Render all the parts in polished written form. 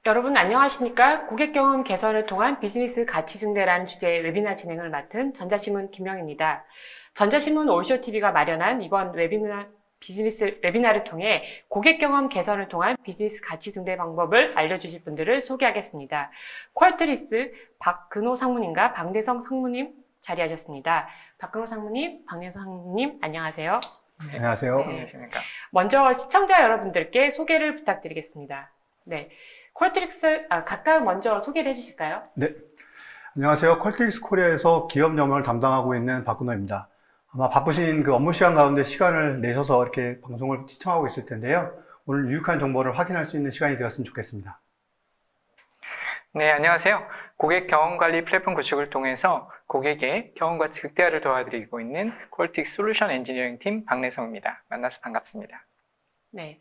여러분 안녕하십니까? 고객 경험 개선을 통한 비즈니스 가치 증대라는 주제의 웨비나 진행을 맡은 전자신문 김영입니다. 전자신문 올쇼TV가 마련한 이번 웨비나를 통해 고객 경험 개선을 통한 비즈니스 가치 증대 방법을 알려주실 분들을 소개하겠습니다. 퀄트리스 박근호 상무님과 박내성 상무님 자리하셨습니다. 박근호 상무님, 박내성 상무님 안녕하세요. 네, 안녕하세요. 안녕하십니까. 먼저 시청자 여러분들께 소개를 부탁드리겠습니다. 네, 퀄트릭스 각각 먼저 소개를 해주실까요? 네, 안녕하세요. 퀄트릭스 코리아에서 기업 영역을 담당하고 있는 박근호입니다. 아마 바쁘신 그 업무 시간 가운데 시간을 내셔서 이렇게 방송을 시청하고 있을 텐데요. 오늘 유익한 정보를 확인할 수 있는 시간이 되었으면 좋겠습니다. 네, 안녕하세요. 고객 경험 관리 플랫폼 구축을 통해서 고객의 경험과 극대화를 도와드리고 있는 퀄틱 솔루션 엔지니어링 팀 박내성입니다. 만나서 반갑습니다. 네,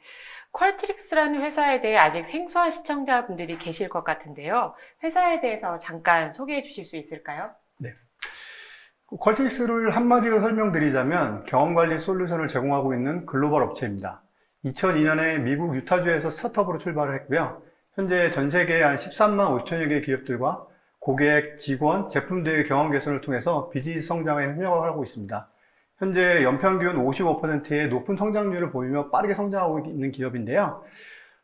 퀄트릭스라는 회사에 대해 아직 생소한 시청자분들이 계실 것 같은데요. 회사에 대해서 잠깐 소개해 주실 수 있을까요? 네. 퀄트릭스를 한마디로 설명드리자면 경험관리 솔루션을 제공하고 있는 글로벌 업체입니다. 2002년에 미국 유타주에서 스타트업으로 출발을 했고요. 현재 전 세계 한 13만 5천여 개의 기업들과 고객, 직원, 제품들의 경험 개선을 통해서 비즈니스 성장에 협력을 하고 있습니다. 현재 연평균 55%의 높은 성장률을 보이며 빠르게 성장하고 있는 기업인데요.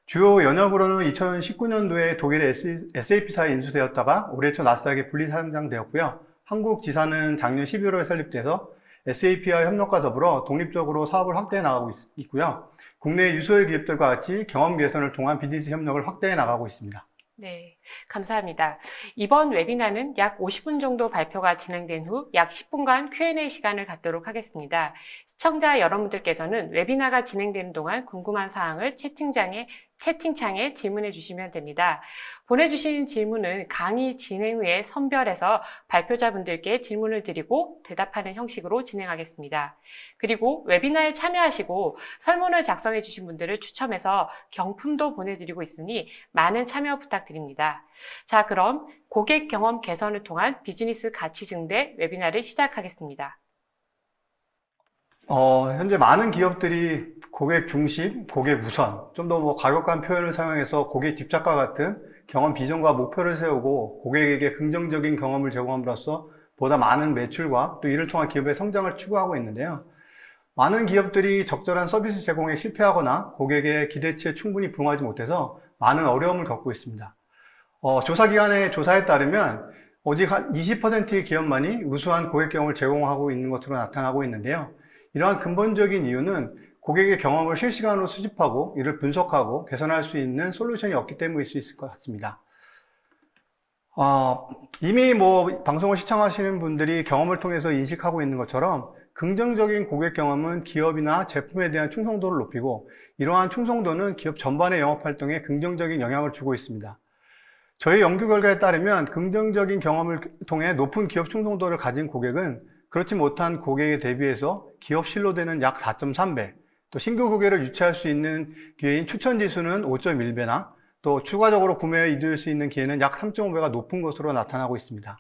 주요 연역으로는 2019년도에 독일의 SAP사에 인수되었다가 올해 초 나스닥에 분리상장되었고요. 한국 지사는 작년 11월에 설립돼서 SAP와 협력과 더불어 독립적으로 사업을 확대해 나가고 있고요. 국내 유수의 기업들과 같이 경험 개선을 통한 비즈니스 협력을 확대해 나가고 있습니다. 네, 감사합니다. 이번 웨비나는 약 50분 정도 발표가 진행된 후 약 10분간 Q&A 시간을 갖도록 하겠습니다. 시청자 여러분들께서는 웨비나가 진행되는 동안 궁금한 사항을 채팅창에 질문해 주시면 됩니다. 보내주신 질문은 강의 진행 후에 선별해서 발표자분들께 질문을 드리고 대답하는 형식으로 진행하겠습니다. 그리고 웨비나에 참여하시고 설문을 작성해 주신 분들을 추첨해서 경품도 보내드리고 있으니 많은 참여 부탁드립니다. 자, 그럼 고객 경험 개선을 통한 비즈니스 가치 증대 웨비나를 시작하겠습니다. 현재 많은 기업들이 고객 중심, 고객 우선, 좀 더 과격한 표현을 사용해서 고객 집착과 같은 경험 비전과 목표를 세우고 고객에게 긍정적인 경험을 제공함으로써 보다 많은 매출과 또 이를 통한 기업의 성장을 추구하고 있는데요. 많은 기업들이 적절한 서비스 제공에 실패하거나 고객의 기대치에 충분히 부응하지 못해서 많은 어려움을 겪고 있습니다. 조사기관의 조사에 따르면 오직 한 20%의 기업만이 우수한 고객 경험을 제공하고 있는 것으로 나타나고 있는데요. 이러한 근본적인 이유는 고객의 경험을 실시간으로 수집하고 이를 분석하고 개선할 수 있는 솔루션이 없기 때문일 수 있을 것 같습니다. 이미 방송을 시청하시는 분들이 경험을 통해서 인식하고 있는 것처럼 긍정적인 고객 경험은 기업이나 제품에 대한 충성도를 높이고 이러한 충성도는 기업 전반의 영업활동에 긍정적인 영향을 주고 있습니다. 저희 연구 결과에 따르면 긍정적인 경험을 통해 높은 기업 충성도를 가진 고객은 그렇지 못한 고객에 대비해서 기업 신뢰도는 약 4.3배, 또 신규 고객을 유치할 수 있는 기회인 추천 지수는 5.1배나 또 추가적으로 구매에 이룰 수 있는 기회는 약 3.5배가 높은 것으로 나타나고 있습니다.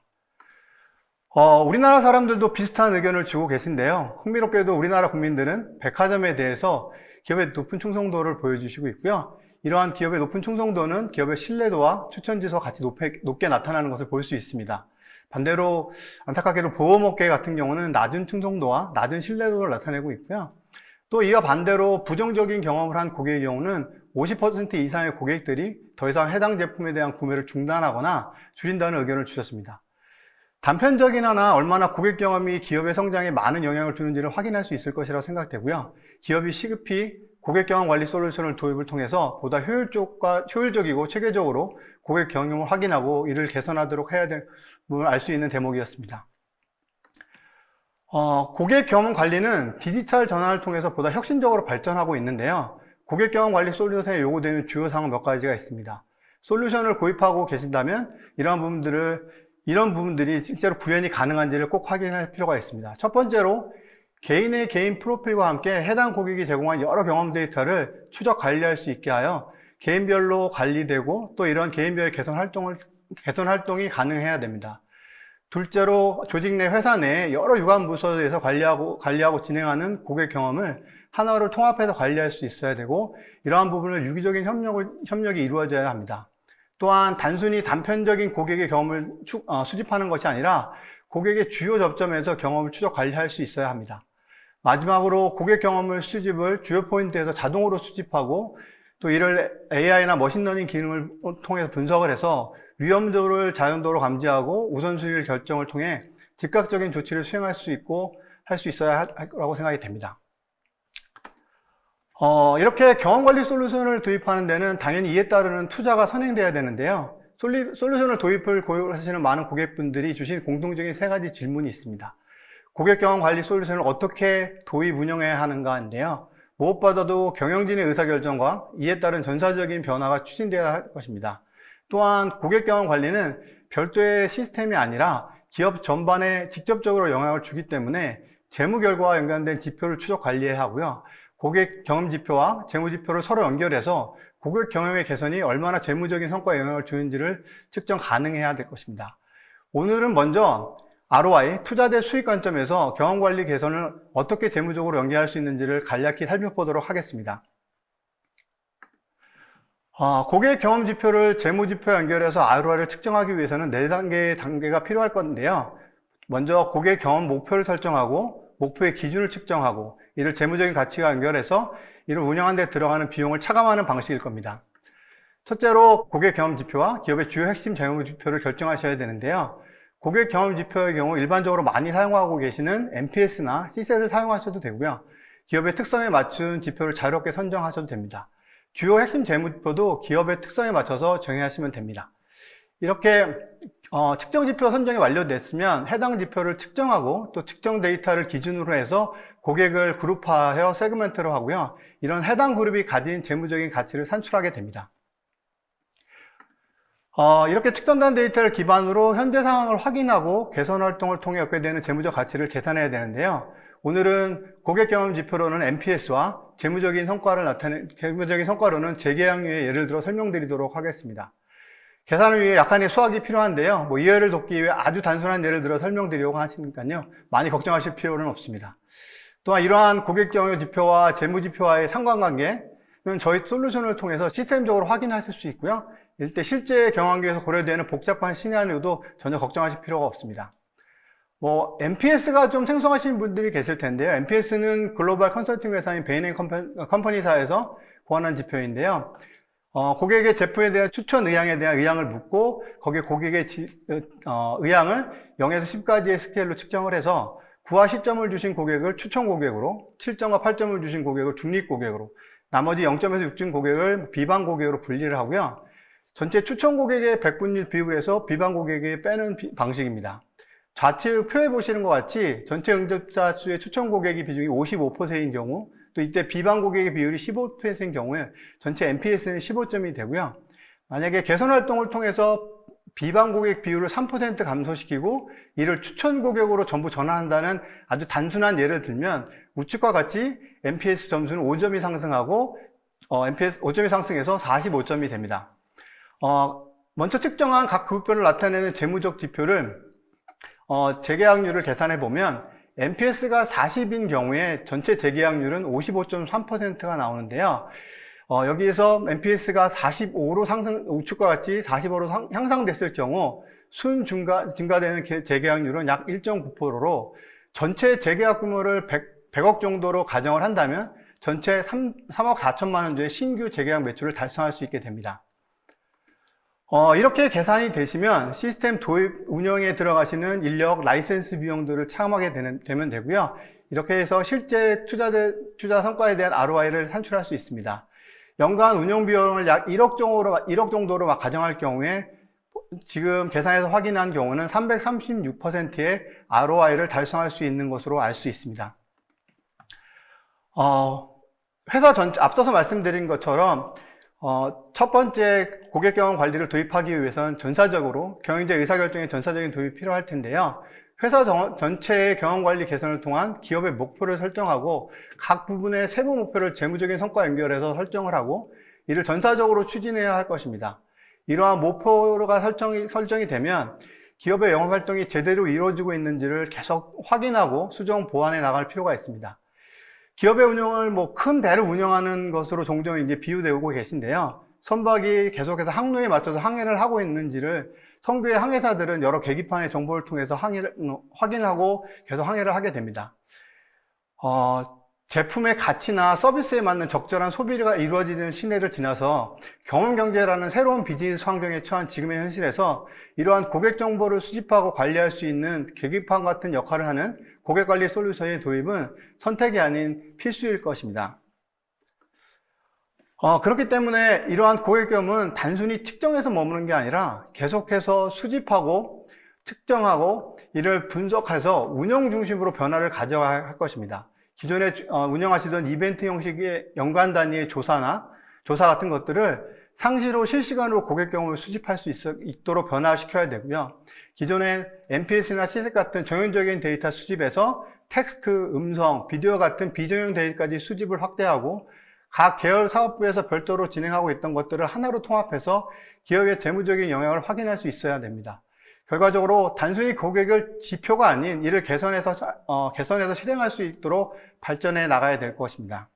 우리나라 사람들도 비슷한 의견을 주고 계신데요. 흥미롭게도 우리나라 국민들은 백화점에 대해서 기업의 높은 충성도를 보여주시고 있고요. 이러한 기업의 높은 충성도는 기업의 신뢰도와 추천 지수가 같이 높게 나타나는 것을 볼 수 있습니다. 반대로 안타깝게도 보험업계 같은 경우는 낮은 충성도와 낮은 신뢰도를 나타내고 있고요. 또 이와 반대로 부정적인 경험을 한 고객의 경우는 50% 이상의 고객들이 더 이상 해당 제품에 대한 구매를 중단하거나 줄인다는 의견을 주셨습니다. 단편적이나 얼마나 고객 경험이 기업의 성장에 많은 영향을 주는지를 확인할 수 있을 것이라고 생각되고요. 기업이 시급히 고객 경험 관리 솔루션을 도입을 통해서 보다 효율적이고 체계적으로 고객 경험을 확인하고 이를 개선하도록 해야 될 부분을 알 수 있는 대목이었습니다. 고객 경험 관리는 디지털 전환을 통해서 보다 혁신적으로 발전하고 있는데요. 고객 경험 관리 솔루션에 요구되는 주요 사항 몇 가지가 있습니다. 솔루션을 구입하고 계신다면 이런 부분들이 실제로 구현이 가능한지를 꼭 확인할 필요가 있습니다. 첫 번째로 개인의 개인 프로필과 함께 해당 고객이 제공한 여러 경험 데이터를 추적 관리할 수 있게 하여 개인별로 관리되고 또 이런 개인별 개선 활동이 가능해야 됩니다. 둘째로 조직 내 회사 내 여러 유관 부서에서 관리하고 진행하는 고객 경험을 하나로 통합해서 관리할 수 있어야 되고 이러한 부분을 유기적인 협력이 이루어져야 합니다. 또한 단순히 단편적인 고객의 경험을 수집하는 것이 아니라 고객의 주요 접점에서 경험을 추적 관리할 수 있어야 합니다. 마지막으로 고객 경험을 수집을 주요 포인트에서 자동으로 수집하고 또 이를 AI나 머신러닝 기능을 통해서 분석을 해서 위험도를 자연도로 감지하고 우선순위를 결정을 통해 즉각적인 조치를 수행할 수 있고 할 수 있어야 하라고 생각이 됩니다. 이렇게 경험관리 솔루션을 도입하는 데는 당연히 이에 따르는 투자가 선행돼야 되는데요. 솔루션을 도입을 고려하시는 많은 고객분들이 주신 공통적인 세 가지 질문이 있습니다. 고객 경험관리 솔루션을 어떻게 도입 운영해야 하는가인데요. 무엇보다도 경영진의 의사결정과 이에 따른 전사적인 변화가 추진되어야 할 것입니다. 또한 고객 경험관리는 별도의 시스템이 아니라 기업 전반에 직접적으로 영향을 주기 때문에 재무 결과와 연관된 지표를 추적 관리해야 하고요. 고객 경험 지표와 재무 지표를 서로 연결해서 고객 경험의 개선이 얼마나 재무적인 성과에 영향을 주는지를 측정 가능해야 될 것입니다. 오늘은 먼저 ROI, 투자 대 수익 관점에서 경험관리 개선을 어떻게 재무적으로 연계할 수 있는지를 간략히 살펴보도록 하겠습니다. 고객 경험 지표를 재무 지표에 연결해서 ROI를 측정하기 위해서는 4단계의 단계가 필요할 건데요. 먼저 고객 경험 목표를 설정하고 목표의 기준을 측정하고 이를 재무적인 가치와 연결해서 이를 운영하는 데 들어가는 비용을 차감하는 방식일 겁니다. 첫째로 고객 경험 지표와 기업의 주요 핵심 재무 지표를 결정하셔야 되는데요. 고객 경험 지표의 경우 일반적으로 많이 사용하고 계시는 NPS나 CSAT을 사용하셔도 되고요. 기업의 특성에 맞춘 지표를 자유롭게 선정하셔도 됩니다. 주요 핵심 재무 지표도 기업의 특성에 맞춰서 정의하시면 됩니다. 이렇게 측정 지표 선정이 완료됐으면 해당 지표를 측정하고 또 측정 데이터를 기준으로 해서 고객을 그룹화하여 세그멘트로 하고요. 이런 해당 그룹이 가진 재무적인 가치를 산출하게 됩니다. 이렇게 측정된 데이터를 기반으로 현재 상황을 확인하고 개선 활동을 통해 얻게 되는 재무적 가치를 계산해야 되는데요. 오늘은 고객 경험 지표로는 NPS와 재무적인 성과로는 재계약률의 예를 들어 설명드리도록 하겠습니다. 계산을 위해 약간의 수학이 필요한데요. 이 예를 돕기 위해 아주 단순한 예를 들어 설명드리려고 하시니까요. 많이 걱정하실 필요는 없습니다. 또한 이러한 고객 경영 지표와 재무 지표와의 상관관계는 저희 솔루션을 통해서 시스템적으로 확인하실 수 있고요. 이때 실제 경영계에서 고려되는 복잡한 시나리오도 전혀 걱정하실 필요가 없습니다. NPS가 좀 생소하신 분들이 계실 텐데요. NPS는 글로벌 컨설팅 회사인 베인 컴퍼니사에서 고안한 지표인데요. 고객의 제품에 대한 추천 의향에 대한 의향을 묻고 거기에 고객의 의향을 0에서 10까지의 스케일로 측정을 해서 9와 10점을 주신 고객을 추천 고객으로, 7점과 8점을 주신 고객을 중립 고객으로, 나머지 0점에서 6점 고객을 비방 고객으로 분리를 하고요. 전체 추천 고객의 백분율 비율을 해서 비방 고객에 빼는 방식입니다. 좌측 표에 보시는 것 같이 전체 응답자 수의 추천 고객의 비중이 55%인 경우, 또 이때 비방 고객의 비율이 15%인 경우에 전체 NPS는 15점이 되고요. 만약에 개선 활동을 통해서 비방 고객 비율을 3% 감소시키고 이를 추천 고객으로 전부 전환한다는 아주 단순한 예를 들면 우측과 같이 NPS 점수는 5점이 상승하고 NPS 5점이 상승해서 45점이 됩니다. 먼저 측정한 각 그룹별로 나타내는 재무적 지표를 재계약률을 계산해 보면 NPS가 40인 경우에 전체 재계약률은 55.3%가 나오는데요. 여기에서 NPS가 45로 우측과 같이 45로 향상됐을 경우 증가되는 재계약률은 약 1.9%로 전체 재계약 규모를 100억 정도로 가정을 한다면 전체 3억 4천만 원 정도의 신규 재계약 매출을 달성할 수 있게 됩니다. 이렇게 계산이 되시면 시스템 도입 운영에 들어가시는 인력, 라이센스 비용들을 차감하게 되면 되고요. 이렇게 해서 실제 투자 성과에 대한 ROI를 산출할 수 있습니다. 연간 운영 비용을 약 1억 정도로 가정할 경우에 지금 계산해서 확인한 경우는 336%의 ROI를 달성할 수 있는 것으로 알 수 있습니다. 회사 앞서서 말씀드린 것처럼 첫 번째 고객 경험 관리를 도입하기 위해서는 전사적으로 경영자 의사결정에 전사적인 도입이 필요할 텐데요. 회사 전체의 경험 관리 개선을 통한 기업의 목표를 설정하고 각 부분의 세부 목표를 재무적인 성과 연결해서 설정을 하고 이를 전사적으로 추진해야 할 것입니다. 이러한 목표가 설정이 되면 기업의 영업 활동이 제대로 이루어지고 있는지를 계속 확인하고 수정 보완해 나갈 필요가 있습니다. 기업의 운영을 큰 배를 운영하는 것으로 종종 이제 비유되고 계신데요. 선박이 계속해서 항로에 맞춰서 항해를 하고 있는지를 선교의 항해사들은 여러 계기판의 정보를 통해서 확인하고 계속 항해를 하게 됩니다. 제품의 가치나 서비스에 맞는 적절한 소비가 이루어지는 시대를 지나서 경험경제라는 새로운 비즈니스 환경에 처한 지금의 현실에서 이러한 고객 정보를 수집하고 관리할 수 있는 계기판 같은 역할을 하는 고객관리 솔루션의 도입은 선택이 아닌 필수일 것입니다. 그렇기 때문에 이러한 고객 경험은 단순히 측정해서 머무는 게 아니라 계속해서 수집하고 측정하고 이를 분석해서 운영 중심으로 변화를 가져가야 할 것입니다. 기존에 운영하시던 이벤트 형식의 연간 단위의 조사 같은 것들을 상시로 실시간으로 고객 경험을 수집할 수 있도록 변화시켜야 되고요. 기존엔 NPS나 CSAT 같은 정형적인 데이터 수집에서 텍스트, 음성, 비디오 같은 비정형 데이터까지 수집을 확대하고 각 계열 사업부에서 별도로 진행하고 있던 것들을 하나로 통합해서 기업의 재무적인 영향을 확인할 수 있어야 됩니다. 결과적으로 단순히 고객을 지표가 아닌 이를 개선해서 실행할 수 있도록 발전해 나가야 될 것입니다.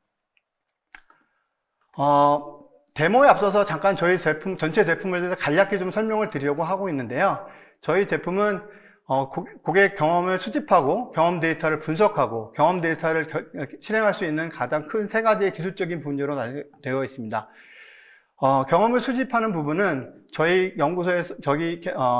데모에 앞서서 잠깐 저희 제품, 전체 제품에 대해서 간략히 좀 설명을 드리려고 하고 있는데요. 저희 제품은 고객 경험을 수집하고 경험 데이터를 분석하고 경험 데이터를 실행할 수 있는 가장 큰 세 가지의 기술적인 분야로 되어 있습니다. 경험을 수집하는 부분은 저희 연구소에서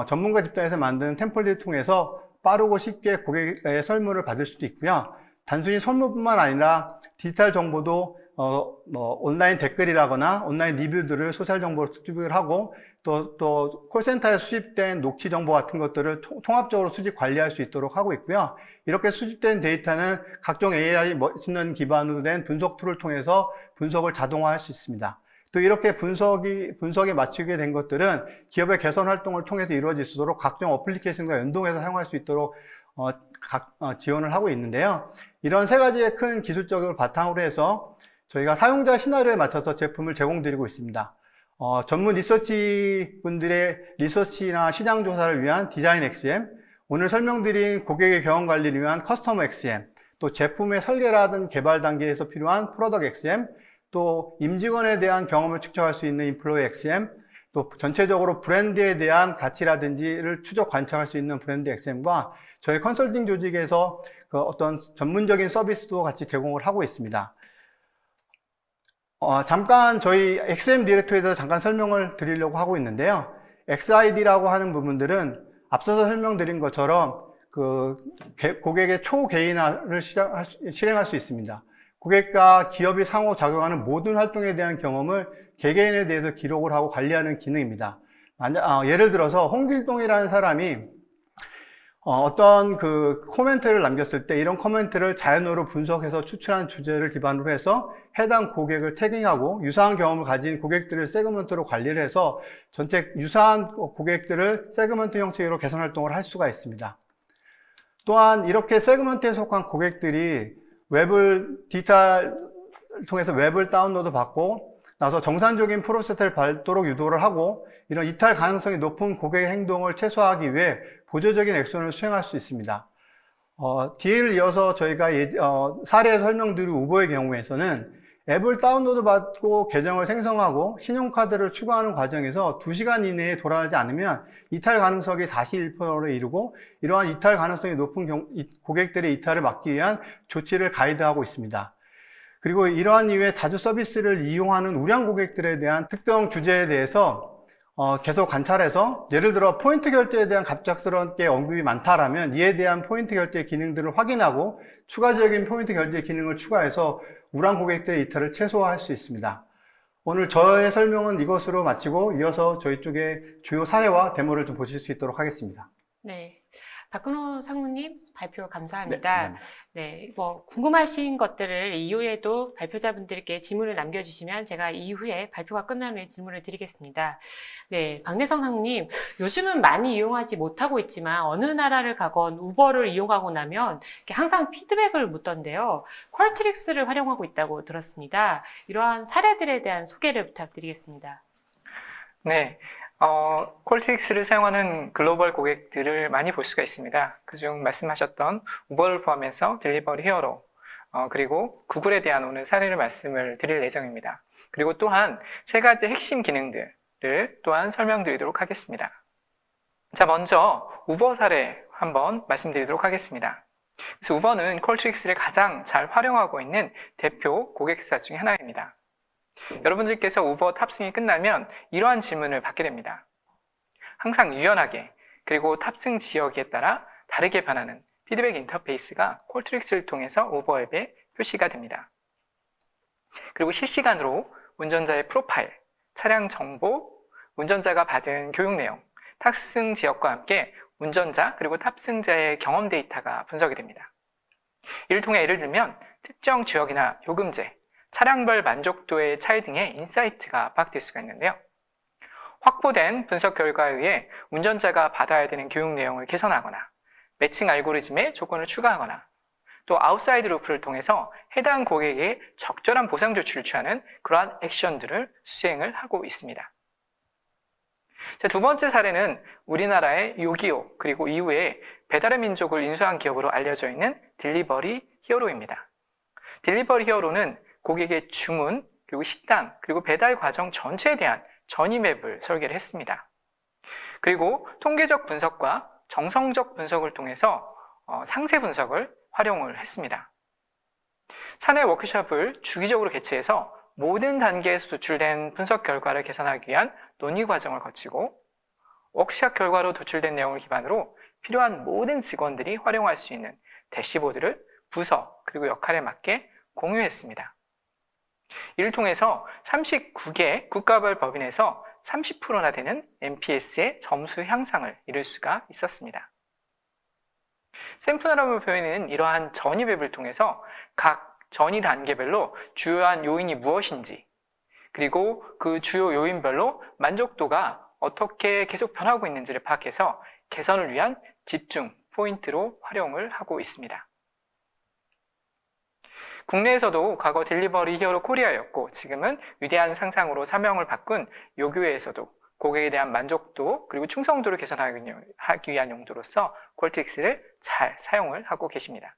전문가 집단에서 만든 템플릿을 통해서 빠르고 쉽게 고객의 설문을 받을 수도 있고요. 단순히 설문뿐만 아니라 디지털 정보도 온라인 댓글이라거나 온라인 리뷰들을 소셜 정보로 수집을 하고 또 콜센터에 수집된 녹취 정보 같은 것들을 통합적으로 수집 관리할 수 있도록 하고 있고요. 이렇게 수집된 데이터는 각종 AI 머신런 기반으로 된 분석 툴을 통해서 분석을 자동화할 수 있습니다. 또 이렇게 분석에 맞추게 된 것들은 기업의 개선 활동을 통해서 이루어질 수 있도록 각종 어플리케이션과 연동해서 사용할 수 있도록 지원을 하하고 있는데요. 이런 세 가지의 큰 기술적을 바탕으로 해서 저희가 사용자 시나리오에 맞춰서 제품을 제공드리고 있습니다. 전문 리서치 분들의 리서치나 시장 조사를 위한 디자인 XM, 오늘 설명드린 고객의 경험 관리를 위한 커스터머 XM, 또 제품의 설계라든 개발 단계에서 필요한 프로덕트 XM, 또 임직원에 대한 경험을 측정할 수 있는 인플로이 XM, 또 전체적으로 브랜드에 대한 가치라든지를 추적 관찰할 수 있는 브랜드 XM과 저희 컨설팅 조직에서 어떤 전문적인 서비스도 같이 제공을 하고 있습니다. 잠깐 저희 XM 디렉토리에 대해서 잠깐 설명을 드리려고 하고 있는데요. XID라고 하는 부분들은 앞서서 설명드린 것처럼 고객의 초개인화를 실행할 수 있습니다. 고객과 기업이 상호작용하는 모든 활동에 대한 경험을 개개인에 대해서 기록을 하고 관리하는 기능입니다. 예를 들어서 홍길동이라는 사람이 어떤 코멘트를 남겼을 때 이런 코멘트를 자연어로 분석해서 추출한 주제를 기반으로 해서 해당 고객을 태깅하고 유사한 경험을 가진 고객들을 세그먼트로 관리를 해서 전체 유사한 고객들을 세그먼트 형식으로 개선 활동을 할 수가 있습니다. 또한 이렇게 세그먼트에 속한 고객들이 디지털 통해서 웹을 다운로드 받고 나서 정상적인 프로세스를 밟도록 유도를 하고 이런 이탈 가능성이 높은 고객의 행동을 최소화하기 위해 보조적인 액션을 수행할 수 있습니다. 뒤를 이어서 저희가 사례에서 설명드린 우버의 경우에서는 앱을 다운로드 받고 계정을 생성하고 신용카드를 추가하는 과정에서 2시간 이내에 돌아가지 않으면 이탈 가능성이 41%에 이르고 이러한 이탈 가능성이 높은 고객들의 이탈을 막기 위한 조치를 가이드하고 있습니다. 그리고 이러한 이후에 자주 서비스를 이용하는 우량 고객들에 대한 특정 주제에 대해서 계속 관찰해서 예를 들어 포인트 결제에 대한 갑작스러운 언급이 많다라면 이에 대한 포인트 결제 기능들을 확인하고 추가적인 포인트 결제 기능을 추가해서 우량 고객들의 이탈을 최소화할 수 있습니다. 오늘 저의 설명은 이것으로 마치고 이어서 저희 쪽의 주요 사례와 데모를 좀 보실 수 있도록 하겠습니다. 네. 박근호 상무님 발표 네, 감사합니다. 감사합니다. 네, 궁금하신 것들을 이후에도 발표자분들께 질문을 남겨주시면 제가 이후에 발표가 끝난 후에 질문을 드리겠습니다. 네, 박내성 상무님, 요즘은 많이 이용하지 못하고 있지만 어느 나라를 가건 우버를 이용하고 나면 항상 피드백을 묻던데요. 퀄트릭스를 활용하고 있다고 들었습니다. 이러한 사례들에 대한 소개를 부탁드리겠습니다. 네. 콜트릭스를 사용하는 글로벌 고객들을 많이 볼 수가 있습니다. 그중 말씀하셨던 우버를 포함해서 딜리버리 히어로, 그리고 구글에 대한 오늘 사례를 말씀을 드릴 예정입니다. 그리고 또한 세 가지 핵심 기능들을 또한 설명드리도록 하겠습니다. 자, 먼저 우버 사례 한번 말씀드리도록 하겠습니다. 그래서 우버는 퀄트릭스를 가장 잘 활용하고 있는 대표 고객사 중에 하나입니다. 여러분들께서 우버 탑승이 끝나면 이러한 질문을 받게 됩니다. 항상 유연하게 그리고 탑승 지역에 따라 다르게 변하는 피드백 인터페이스가 퀄트릭스를 통해서 우버 앱에 표시가 됩니다. 그리고 실시간으로 운전자의 프로파일, 차량 정보, 운전자가 받은 교육 내용, 탑승 지역과 함께 운전자 그리고 탑승자의 경험 데이터가 분석이 됩니다. 이를 통해 예를 들면 특정 지역이나 요금제, 차량별 만족도의 차이 등의 인사이트가 파악될 수가 있는데요. 확보된 분석 결과에 의해 운전자가 받아야 되는 교육 내용을 개선하거나 매칭 알고리즘에 조건을 추가하거나 또 아웃사이드 루프를 통해서 해당 고객에게 적절한 보상 조치를 취하는 그러한 액션들을 수행을 하고 있습니다. 자, 두 번째 사례는 우리나라의 요기요 그리고 이후에 배달의 민족을 인수한 기업으로 알려져 있는 딜리버리 히어로입니다. 딜리버리 히어로는 고객의 주문, 그리고 식당, 그리고 배달 과정 전체에 대한 전이 맵을 설계를 했습니다. 그리고 통계적 분석과 정성적 분석을 통해서 상세 분석을 활용을 했습니다. 사내 워크숍을 주기적으로 개최해서 모든 단계에서 도출된 분석 결과를 개선하기 위한 논의 과정을 거치고 워크숍 결과로 도출된 내용을 기반으로 필요한 모든 직원들이 활용할 수 있는 대시보드를 부서 그리고 역할에 맞게 공유했습니다. 이를 통해서 39개 국가별 법인에서 30%나 되는 NPS의 점수 향상을 이룰 수가 있었습니다. 샘플러브 표현은 이러한 전이 맵을 통해서 각 전이 단계별로 주요한 요인이 무엇인지 그리고 그 주요 요인별로 만족도가 어떻게 계속 변하고 있는지를 파악해서 개선을 위한 집중 포인트로 활용을 하고 있습니다. 국내에서도 과거 딜리버리 히어로 코리아였고 지금은 위대한 상상으로 사명을 바꾼 요교회에서도 고객에 대한 만족도 그리고 충성도를 개선하기 위한 용도로서 퀄트릭스를 잘 사용을 하고 계십니다.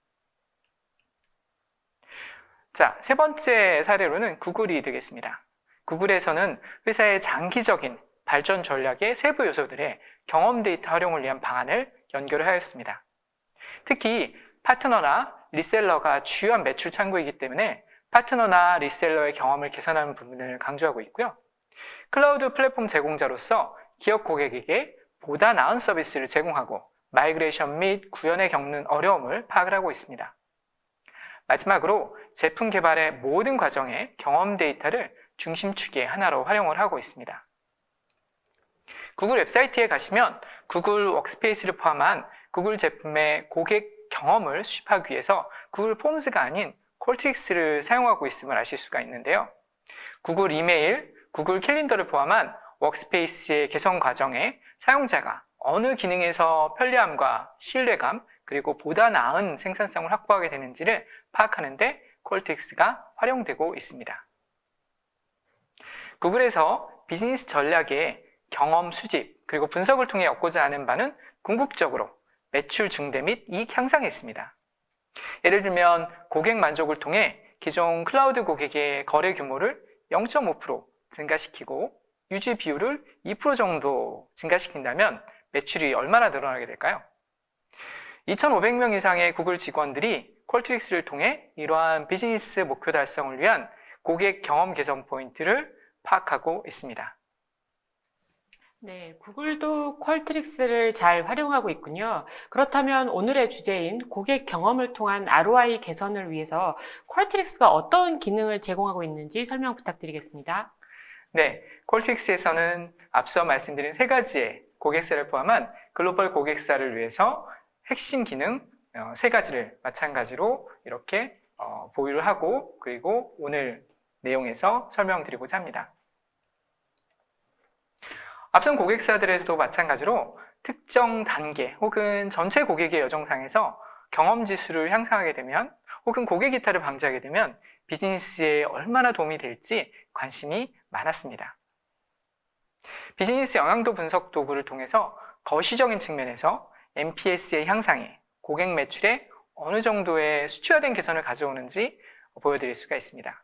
자, 세 번째 사례로는 구글이 되겠습니다. 구글에서는 회사의 장기적인 발전 전략의 세부 요소들의 경험 데이터 활용을 위한 방안을 연결을 하였습니다. 특히 파트너나 리셀러가 주요한 매출 창구이기 때문에 파트너나 리셀러의 경험을 개선하는 부분을 강조하고 있고요. 클라우드 플랫폼 제공자로서 기업 고객에게 보다 나은 서비스를 제공하고 마이그레이션 및 구현에 겪는 어려움을 파악을 하고 있습니다. 마지막으로 제품 개발의 모든 과정에 경험 데이터를 중심축의 하나로 활용을 하고 있습니다. 구글 웹사이트에 가시면 구글 워크스페이스를 포함한 구글 제품의 고객 경험을 수집하기 위해서 구글 폼스가 아닌 퀄트릭스를 사용하고 있음을 아실 수가 있는데요. 구글 이메일, 구글 캘린더를 포함한 워크스페이스의 개선 과정에 사용자가 어느 기능에서 편리함과 신뢰감 그리고 보다 나은 생산성을 확보하게 되는지를 파악하는 데 퀄트릭스가 활용되고 있습니다. 구글에서 비즈니스 전략의 경험 수집 그리고 분석을 통해 얻고자 하는 바는 궁극적으로 매출 증대 및 이익 향상에 있습니다. 예를 들면 고객 만족을 통해 기존 클라우드 고객의 거래 규모를 0.5% 증가시키고 유지 비율을 2% 정도 증가시킨다면 매출이 얼마나 늘어나게 될까요? 2,500명 이상의 구글 직원들이 퀄트릭스를 통해 이러한 비즈니스 목표 달성을 위한 고객 경험 개선 포인트를 파악하고 있습니다. 네, 구글도 퀄트릭스를 잘 활용하고 있군요. 그렇다면 오늘의 주제인 고객 경험을 통한 ROI 개선을 위해서 퀄트릭스가 어떤 기능을 제공하고 있는지 설명 부탁드리겠습니다. 네, 퀄트릭스에서는 앞서 말씀드린 세 가지의 고객사를 포함한 글로벌 고객사를 위해서 핵심 기능 세 가지를 마찬가지로 이렇게 보유를 하고 그리고 오늘 내용에서 설명드리고자 합니다. 앞선 고객사들에도 마찬가지로 특정 단계 혹은 전체 고객의 여정상에서 경험 지수를 향상하게 되면 혹은 고객 이탈을 방지하게 되면 비즈니스에 얼마나 도움이 될지 관심이 많았습니다. 비즈니스 영향도 분석 도구를 통해서 거시적인 측면에서 NPS의 향상에 고객 매출의 어느 정도의 수치화된 개선을 가져오는지 보여드릴 수가 있습니다.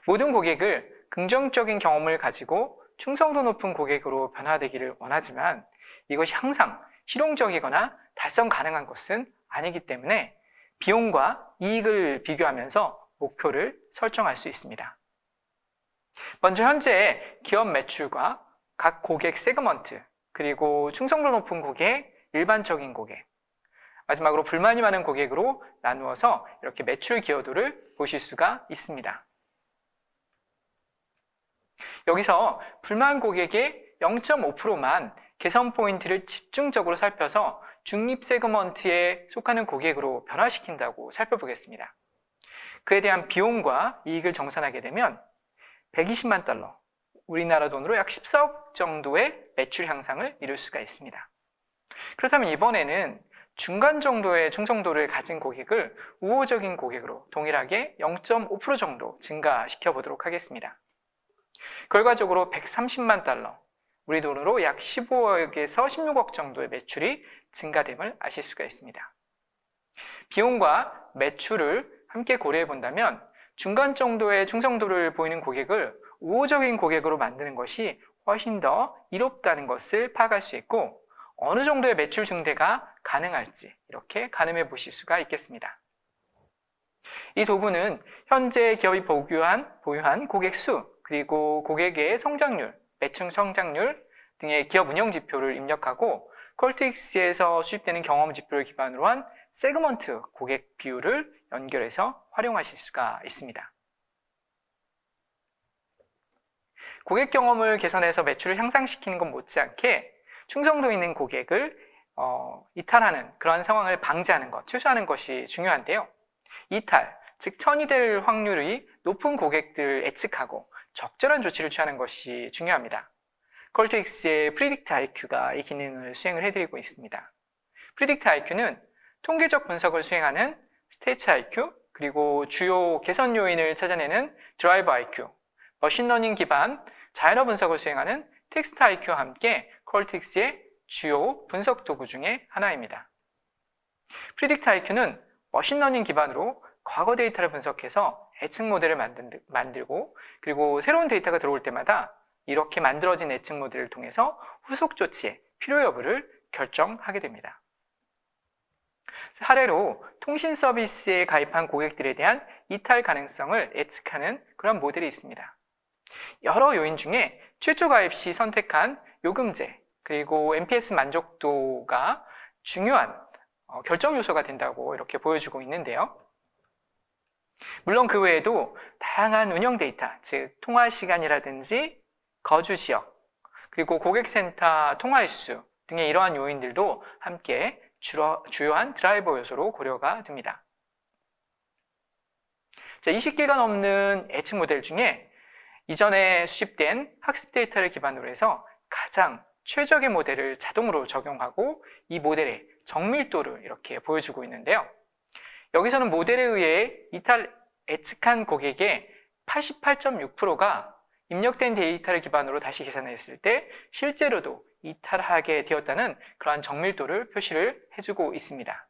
모든 고객을 긍정적인 경험을 가지고 충성도 높은 고객으로 변화되기를 원하지만 이것이 항상 실용적이거나 달성 가능한 것은 아니기 때문에 비용과 이익을 비교하면서 목표를 설정할 수 있습니다. 먼저 현재 기업 매출과 각 고객 세그먼트, 그리고 충성도 높은 고객, 일반적인 고객, 마지막으로 불만이 많은 고객으로 나누어서 이렇게 매출 기여도를 보실 수가 있습니다. 여기서 불만 고객의 0.5%만 개선 포인트를 집중적으로 살펴서 중립 세그먼트에 속하는 고객으로 변화시킨다고 살펴보겠습니다. 그에 대한 비용과 이익을 정산하게 되면 120만 달러, 우리나라 돈으로 약 14억 정도의 매출 향상을 이룰 수가 있습니다. 그렇다면 이번에는 중간 정도의 충성도를 가진 고객을 우호적인 고객으로 동일하게 0.5% 정도 증가시켜 보도록 하겠습니다. 결과적으로 130만 달러, 우리 돈으로 약 15억에서 16억 정도의 매출이 증가됨을 아실 수가 있습니다. 비용과 매출을 함께 고려해 본다면 중간 정도의 충성도를 보이는 고객을 우호적인 고객으로 만드는 것이 훨씬 더 이롭다는 것을 파악할 수 있고 어느 정도의 매출 증대가 가능할지 이렇게 가늠해 보실 수가 있겠습니다. 이 도구는 현재 기업이 보유한 고객 수, 그리고 고객의 성장률, 매출 성장률 등의 기업 운영 지표를 입력하고 퀄틱스에서 수집되는 경험 지표를 기반으로 한 세그먼트 고객 비율을 연결해서 활용하실 수가 있습니다. 고객 경험을 개선해서 매출을 향상시키는 것 못지않게 충성도 있는 고객을 이탈하는 그런 상황을 방지하는 것, 최소화하는 것이 중요한데요. 이탈, 즉 천이 될 확률이 높은 고객들을 예측하고 적절한 조치를 취하는 것이 중요합니다. 퀄틱스의 프리딕트 IQ가 이 기능을 수행을 해드리고 있습니다. 프리딕트 IQ는 통계적 분석을 수행하는 스테이츠 IQ, 그리고 주요 개선 요인을 찾아내는 드라이브 IQ, 머신러닝 기반 자연어 분석을 수행하는 텍스트 IQ와 함께 퀄틱스의 주요 분석 도구 중에 하나입니다. 프리딕트 IQ는 머신러닝 기반으로 과거 데이터를 분석해서 예측 모델을 만들고 그리고 새로운 데이터가 들어올 때마다 이렇게 만들어진 예측 모델을 통해서 후속 조치의 필요 여부를 결정하게 됩니다. 사례로 통신 서비스에 가입한 고객들에 대한 이탈 가능성을 예측하는 그런 모델이 있습니다. 여러 요인 중에 최초 가입 시 선택한 요금제, 그리고 NPS 만족도가 중요한 결정 요소가 된다고 이렇게 보여주고 있는데요. 물론 그 외에도 다양한 운영 데이터, 즉 통화 시간이라든지 거주 지역, 그리고 고객센터 통화 횟수 등의 이러한 요인들도 함께 주요한 드라이버 요소로 고려가 됩니다. 20개가 넘는 예측 모델 중에 이전에 수집된 학습 데이터를 기반으로 해서 가장 최적의 모델을 자동으로 적용하고 이 모델의 정밀도를 이렇게 보여주고 있는데요. 여기서는 모델에 의해 이탈 예측한 고객의 88.6%가 입력된 데이터를 기반으로 다시 계산했을 때 실제로도 이탈하게 되었다는 그러한 정밀도를 표시를 해주고 있습니다.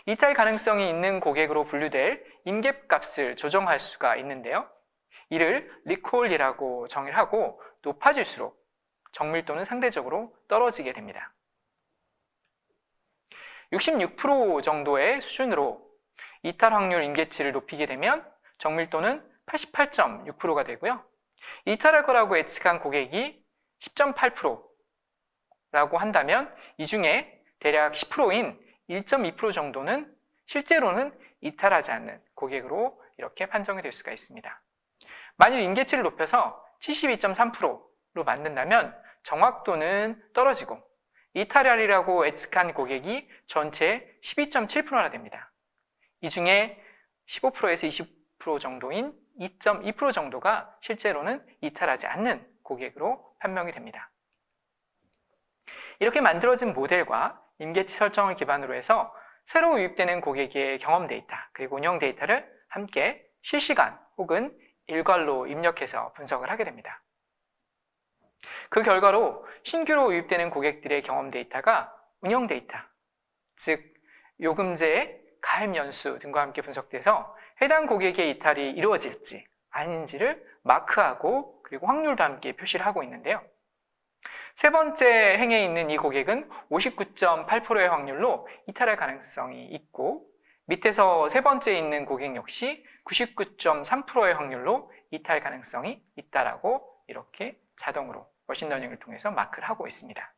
이탈 가능성이 있는 고객으로 분류될 임갭 값을 조정할 수가 있는데요. 이를 리콜이라고 정의를 하고 높아질수록 정밀도는 상대적으로 떨어지게 됩니다. 66% 정도의 수준으로 이탈 확률 임계치를 높이게 되면 정밀도는 88.6%가 되고요. 이탈할 거라고 예측한 고객이 10.8%라고 한다면 이 중에 대략 10%인 1.2% 정도는 실제로는 이탈하지 않는 고객으로 이렇게 판정이 될 수가 있습니다. 만일 임계치를 높여서 72.3%로 만든다면 정확도는 떨어지고 이탈하리라고 예측한 고객이 전체 12.7%나 됩니다. 이 중에 15%에서 20% 정도인 2.2% 정도가 실제로는 이탈하지 않는 고객으로 판명이 됩니다. 이렇게 만들어진 모델과 임계치 설정을 기반으로 해서 새로 유입되는 고객의 경험 데이터 그리고 운영 데이터를 함께 실시간 혹은 일괄로 입력해서 분석을 하게 됩니다. 그 결과로 신규로 유입되는 고객들의 경험 데이터가 운영 데이터, 즉 요금제, 가입 연수 등과 함께 분석돼서 해당 고객의 이탈이 이루어질지 아닌지를 마크하고 그리고 확률도 함께 표시를 하고 있는데요. 세 번째 행에 있는 이 고객은 59.8%의 확률로 이탈할 가능성이 있고, 밑에서 세 번째 있는 고객 역시 99.3%의 확률로 이탈 가능성이 있다라고 이렇게 자동으로 머신러닝을 통해서 마크를 하고 있습니다.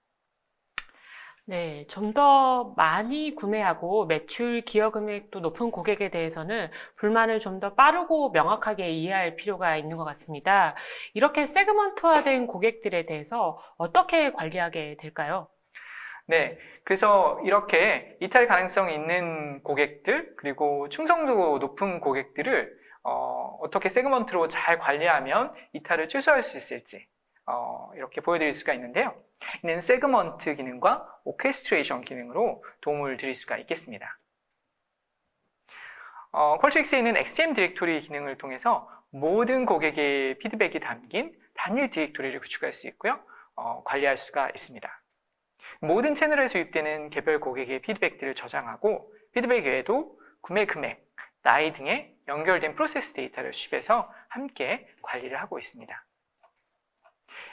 네, 좀 더 많이 구매하고 매출 기여 금액도 높은 고객에 대해서는 불만을 좀 더 빠르고 명확하게 이해할 필요가 있는 것 같습니다. 이렇게 세그먼트화된 고객들에 대해서 어떻게 관리하게 될까요? 네, 그래서 이렇게 이탈 가능성이 있는 고객들, 그리고 충성도 높은 고객들을 어떻게 세그먼트로 잘 관리하면 이탈을 최소화할 수 있을지 이렇게 보여드릴 수가 있는데요. 이는 세그먼트 기능과 오케스트레이션 기능으로 도움을 드릴 수가 있겠습니다. 퀄트릭스에 있는 XM 디렉토리 기능을 통해서 모든 고객의 피드백이 담긴 단일 디렉토리를 구축할 수 있고요. 관리할 수가 있습니다. 모든 채널에 수입되는 개별 고객의 피드백들을 저장하고 피드백 외에도 구매 금액, 나이 등의 연결된 프로세스 데이터를 수집해서 함께 관리를 하고 있습니다.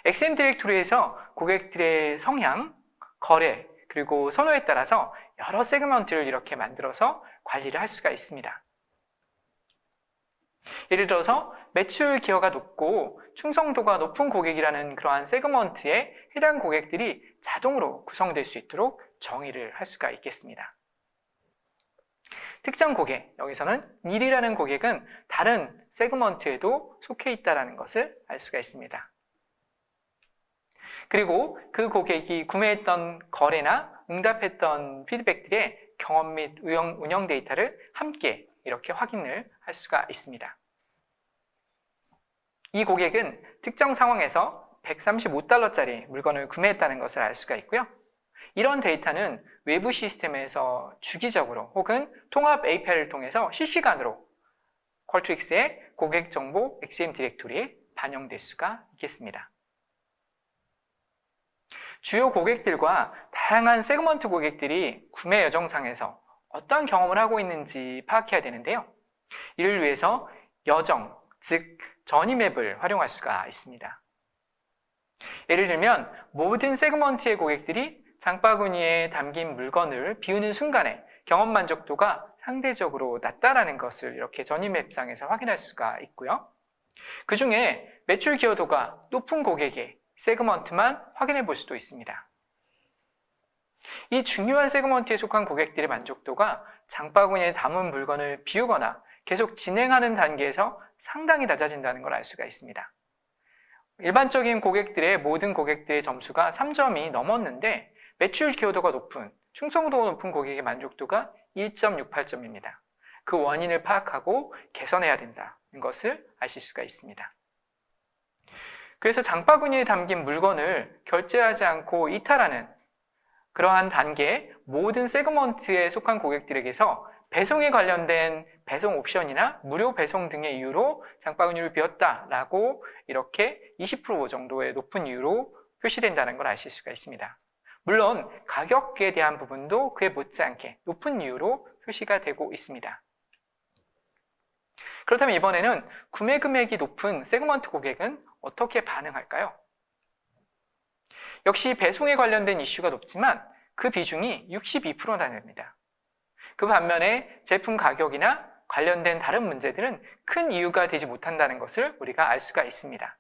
XM 디렉토리에서 고객들의 성향, 거래, 그리고 선호에 따라서 여러 세그먼트를 이렇게 만들어서 관리를 할 수가 있습니다. 예를 들어서 매출 기여가 높고 충성도가 높은 고객이라는 그러한 세그먼트에 해당 고객들이 자동으로 구성될 수 있도록 정의를 할 수가 있겠습니다. 특정 고객, 여기서는 닐이라는 고객은 다른 세그먼트에도 속해 있다는 것을 알 수가 있습니다. 그리고 그 고객이 구매했던 거래나 응답했던 피드백들의 경험 및 운영 데이터를 함께 이렇게 확인을 할 수가 있습니다. 이 고객은 특정 상황에서 135달러짜리 물건을 구매했다는 것을 알 수가 있고요. 이런 데이터는 외부 시스템에서 주기적으로 혹은 통합 API를 통해서 실시간으로 퀄트릭스의 고객 정보 XM 디렉토리에 반영될 수가 있겠습니다. 주요 고객들과 다양한 세그먼트 고객들이 구매 여정상에서 어떤 경험을 하고 있는지 파악해야 되는데요. 이를 위해서 여정, 즉 전이맵을 활용할 수가 있습니다. 예를 들면 모든 세그먼트의 고객들이 장바구니에 담긴 물건을 비우는 순간에 경험 만족도가 상대적으로 낮다라는 것을 이렇게 전이맵상에서 확인할 수가 있고요. 그 중에 매출 기여도가 높은 고객의 세그먼트만 확인해 볼 수도 있습니다. 이 중요한 세그먼트에 속한 고객들의 만족도가 장바구니에 담은 물건을 비우거나 계속 진행하는 단계에서 상당히 낮아진다는 걸 알 수가 있습니다. 일반적인 고객들의 모든 고객들의 점수가 3점이 넘었는데 매출 기여도가 높은, 충성도가 높은 고객의 만족도가 1.68점입니다. 그 원인을 파악하고 개선해야 된다는 것을 아실 수가 있습니다. 그래서 장바구니에 담긴 물건을 결제하지 않고 이탈하는 그러한 단계에 모든 세그먼트에 속한 고객들에게서 배송에 관련된 배송 옵션이나 무료 배송 등의 이유로 장바구니를 비웠다라고 이렇게 20% 정도의 높은 이유로 표시된다는 걸 아실 수가 있습니다. 물론 가격에 대한 부분도 그에 못지않게 높은 이유로 표시가 되고 있습니다. 그렇다면 이번에는 구매 금액이 높은 세그먼트 고객은 어떻게 반응할까요? 역시 배송에 관련된 이슈가 높지만 그 비중이 62%나 됩니다. 그 반면에 제품 가격이나 관련된 다른 문제들은 큰 이유가 되지 못한다는 것을 우리가 알 수가 있습니다.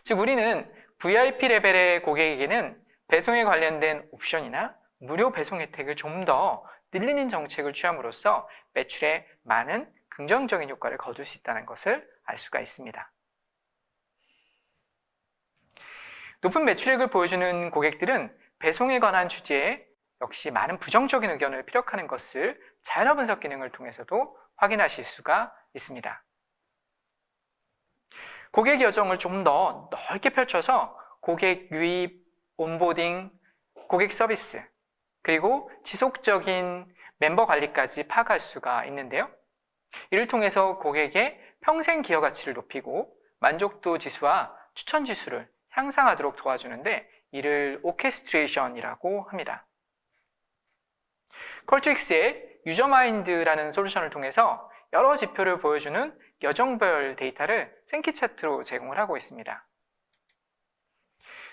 즉 우리는 VIP 레벨의 고객에게는 배송에 관련된 옵션이나 무료 배송 혜택을 좀 더 늘리는 정책을 취함으로써 매출에 많은 긍정적인 효과를 거둘 수 있다는 것을 알 수가 있습니다. 높은 매출액을 보여주는 고객들은 배송에 관한 주제에 역시 많은 부정적인 의견을 피력하는 것을 자연어 분석 기능을 통해서도 확인하실 수가 있습니다. 고객 여정을 좀 더 넓게 펼쳐서 고객 유입, 온보딩, 고객 서비스, 그리고 지속적인 멤버 관리까지 파악할 수가 있는데요. 이를 통해서 고객의 평생 기여 가치를 높이고 만족도 지수와 추천 지수를 향상하도록 도와주는데 이를 오케스트레이션이라고 합니다. 퀄트릭스의 유저마인드라는 솔루션을 통해서 여러 지표를 보여주는 여정별 데이터를 생키 차트로 제공을 하고 있습니다.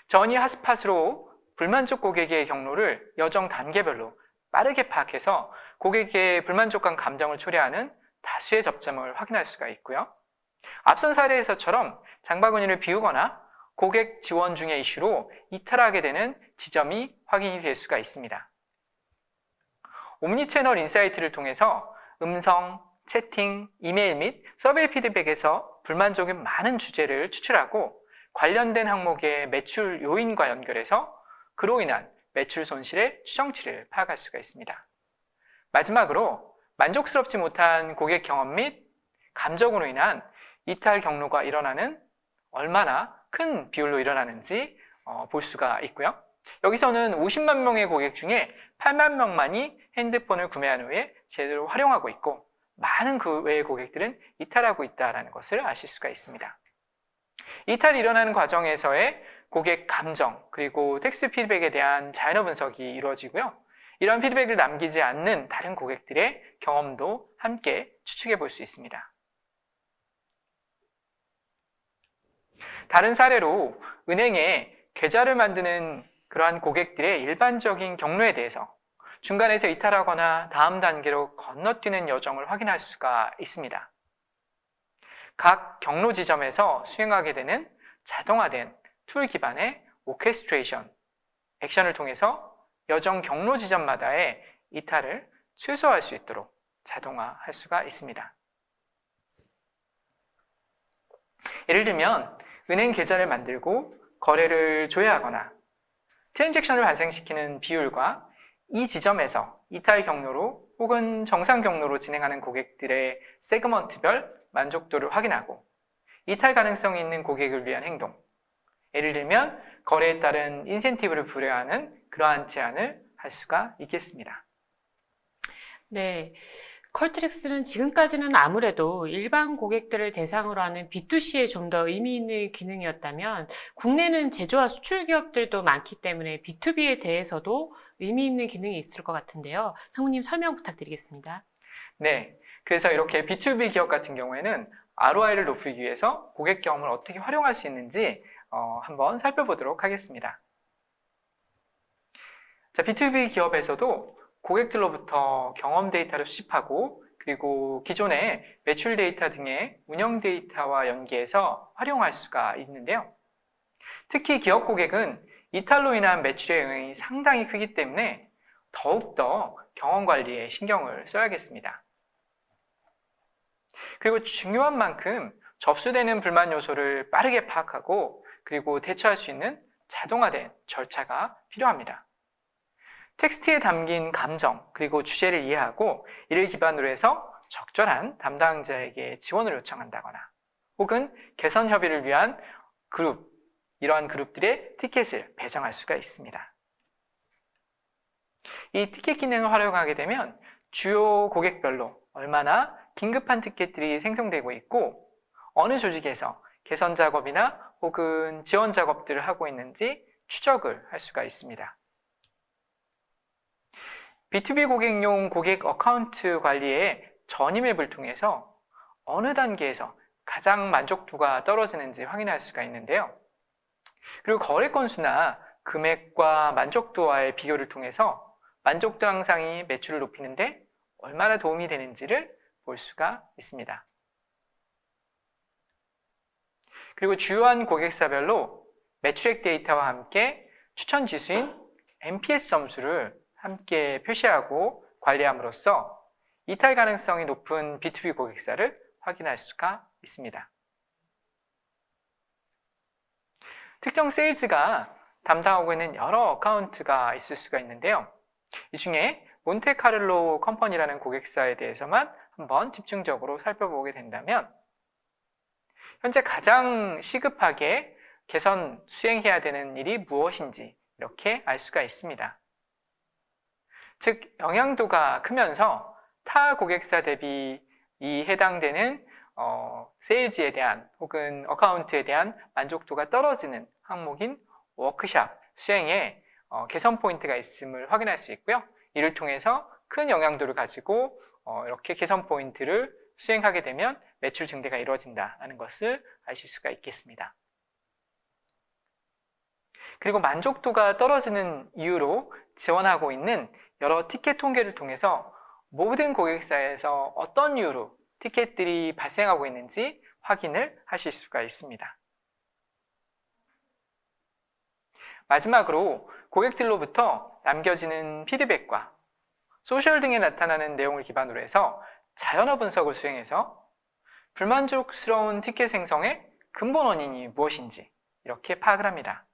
전이 핫스팟으로 불만족 고객의 경로를 여정 단계별로 빠르게 파악해서 고객의 불만족한 감정을 초래하는 다수의 접점을 확인할 수가 있고요. 앞선 사례에서처럼 장바구니를 비우거나 고객 지원 중의 이슈로 이탈하게 되는 지점이 확인이 될 수가 있습니다. 옴니채널 인사이트를 통해서 음성, 채팅, 이메일 및 서베이 피드백에서 불만족의 많은 주제를 추출하고 관련된 항목의 매출 요인과 연결해서 그로 인한 매출 손실의 추정치를 파악할 수가 있습니다. 마지막으로 만족스럽지 못한 고객 경험 및 감정으로 인한 이탈 경로가 일어나는 얼마나 큰 비율로 일어나는지 볼 수가 있고요. 여기서는 50만 명의 고객 중에 8만 명만이 핸드폰을 구매한 후에 제대로 활용하고 있고 많은 그 외의 고객들은 이탈하고 있다는 것을 아실 수가 있습니다. 이탈이 일어나는 과정에서의 고객 감정 그리고 텍스트 피드백에 대한 자연어 분석이 이루어지고요. 이런 피드백을 남기지 않는 다른 고객들의 경험도 함께 추측해 볼 수 있습니다. 다른 사례로 은행에 계좌를 만드는 그러한 고객들의 일반적인 경로에 대해서 중간에서 이탈하거나 다음 단계로 건너뛰는 여정을 확인할 수가 있습니다. 각 경로 지점에서 수행하게 되는 자동화된 툴 기반의 오케스트레이션, 액션을 통해서 여정 경로 지점마다의 이탈을 최소화할 수 있도록 자동화할 수가 있습니다. 예를 들면 은행 계좌를 만들고 거래를 조회하거나 트랜잭션을 발생시키는 비율과 이 지점에서 이탈 경로로 혹은 정상 경로로 진행하는 고객들의 세그먼트별 만족도를 확인하고 이탈 가능성이 있는 고객을 위한 행동, 예를 들면 거래에 따른 인센티브를 부여하는 그러한 제안을 할 수가 있겠습니다. 네. 컬트릭스는 지금까지는 아무래도 일반 고객들을 대상으로 하는 B2C에 좀 더 의미 있는 기능이었다면 국내는 제조와 수출 기업들도 많기 때문에 B2B에 대해서도 의미 있는 기능이 있을 것 같은데요. 상무님 설명 부탁드리겠습니다. 네, 그래서 이렇게 B2B 기업 같은 경우에는 ROI를 높이기 위해서 고객 경험을 어떻게 활용할 수 있는지 한번 살펴보도록 하겠습니다. 자, B2B 기업에서도 고객들로부터 경험 데이터를 수집하고 그리고 기존의 매출 데이터 등의 운영 데이터와 연계해서 활용할 수가 있는데요. 특히 기업 고객은 이탈로 인한 매출의 영향이 상당히 크기 때문에 더욱더 경험 관리에 신경을 써야겠습니다. 그리고 중요한 만큼 접수되는 불만 요소를 빠르게 파악하고 그리고 대처할 수 있는 자동화된 절차가 필요합니다. 텍스트에 담긴 감정 그리고 주제를 이해하고 이를 기반으로 해서 적절한 담당자에게 지원을 요청한다거나 혹은 개선 협의를 위한 그룹, 이러한 그룹들의 티켓을 배정할 수가 있습니다. 이 티켓 기능을 활용하게 되면 주요 고객별로 얼마나 긴급한 티켓들이 생성되고 있고 어느 조직에서 개선 작업이나 혹은 지원 작업들을 하고 있는지 추적을 할 수가 있습니다. B2B 고객용 고객 어카운트 관리의 전임 앱을 통해서 어느 단계에서 가장 만족도가 떨어지는지 확인할 수가 있는데요. 그리고 거래 건수나 금액과 만족도와의 비교를 통해서 만족도 향상이 매출을 높이는데 얼마나 도움이 되는지를 볼 수가 있습니다. 그리고 주요한 고객사별로 매출액 데이터와 함께 추천 지수인 NPS 점수를 함께 표시하고 관리함으로써 이탈 가능성이 높은 B2B 고객사를 확인할 수가 있습니다. 특정 세일즈가 담당하고 있는 여러 어카운트가 있을 수가 있는데요. 이 중에 몬테카를로 컴퍼니라는 고객사에 대해서만 한번 집중적으로 살펴보게 된다면 현재 가장 시급하게 개선 수행해야 되는 일이 무엇인지 이렇게 알 수가 있습니다. 즉 영향도가 크면서 타 고객사 대비 이 해당되는 세일즈에 대한 혹은 어카운트에 대한 만족도가 떨어지는 항목인 워크샵 수행에 개선 포인트가 있음을 확인할 수 있고요. 이를 통해서 큰 영향도를 가지고 이렇게 개선 포인트를 수행하게 되면 매출 증대가 이루어진다는 것을 아실 수가 있겠습니다. 그리고 만족도가 떨어지는 이유로 지원하고 있는 여러 티켓 통계를 통해서 모든 고객사에서 어떤 이유로 티켓들이 발생하고 있는지 확인을 하실 수가 있습니다. 마지막으로 고객들로부터 남겨지는 피드백과 소셜 등에 나타나는 내용을 기반으로 해서 자연어 분석을 수행해서 불만족스러운 티켓 생성의 근본 원인이 무엇인지 이렇게 파악을 합니다.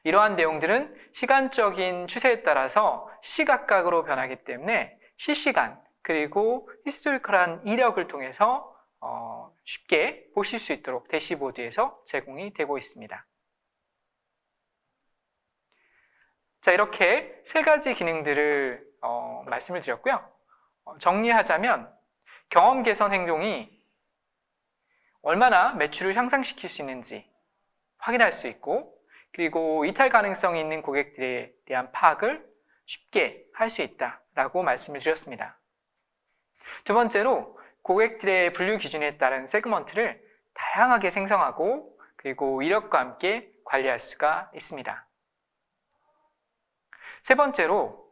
이러한 내용들은 시간적인 추세에 따라서 시시각각으로 변하기 때문에 실시간 그리고 히스토리컬한 이력을 통해서 쉽게 보실 수 있도록 대시보드에서 제공이 되고 있습니다. 자, 이렇게 세 가지 기능들을 말씀을 드렸고요. 정리하자면 경험 개선 행동이 얼마나 매출을 향상시킬 수 있는지 확인할 수 있고, 그리고 이탈 가능성이 있는 고객들에 대한 파악을 쉽게 할 수 있다라고 말씀을 드렸습니다. 두 번째로 고객들의 분류 기준에 따른 세그먼트를 다양하게 생성하고 그리고 이력과 함께 관리할 수가 있습니다. 세 번째로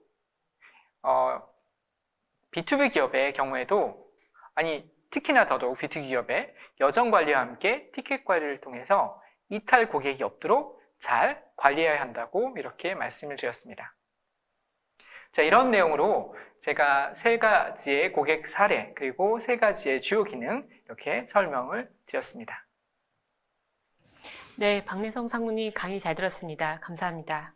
B2B 기업의 경우에도 특히나 더더욱 B2B 기업의 여정 관리와 함께 티켓 관리를 통해서 이탈 고객이 없도록 잘 관리해야 한다고 이렇게 말씀을 드렸습니다. 자, 이런 내용으로 제가 세 가지의 고객 사례 그리고 세 가지의 주요 기능 이렇게 설명을 드렸습니다. 네, 박내성 상무님 강의 잘 들었습니다. 감사합니다.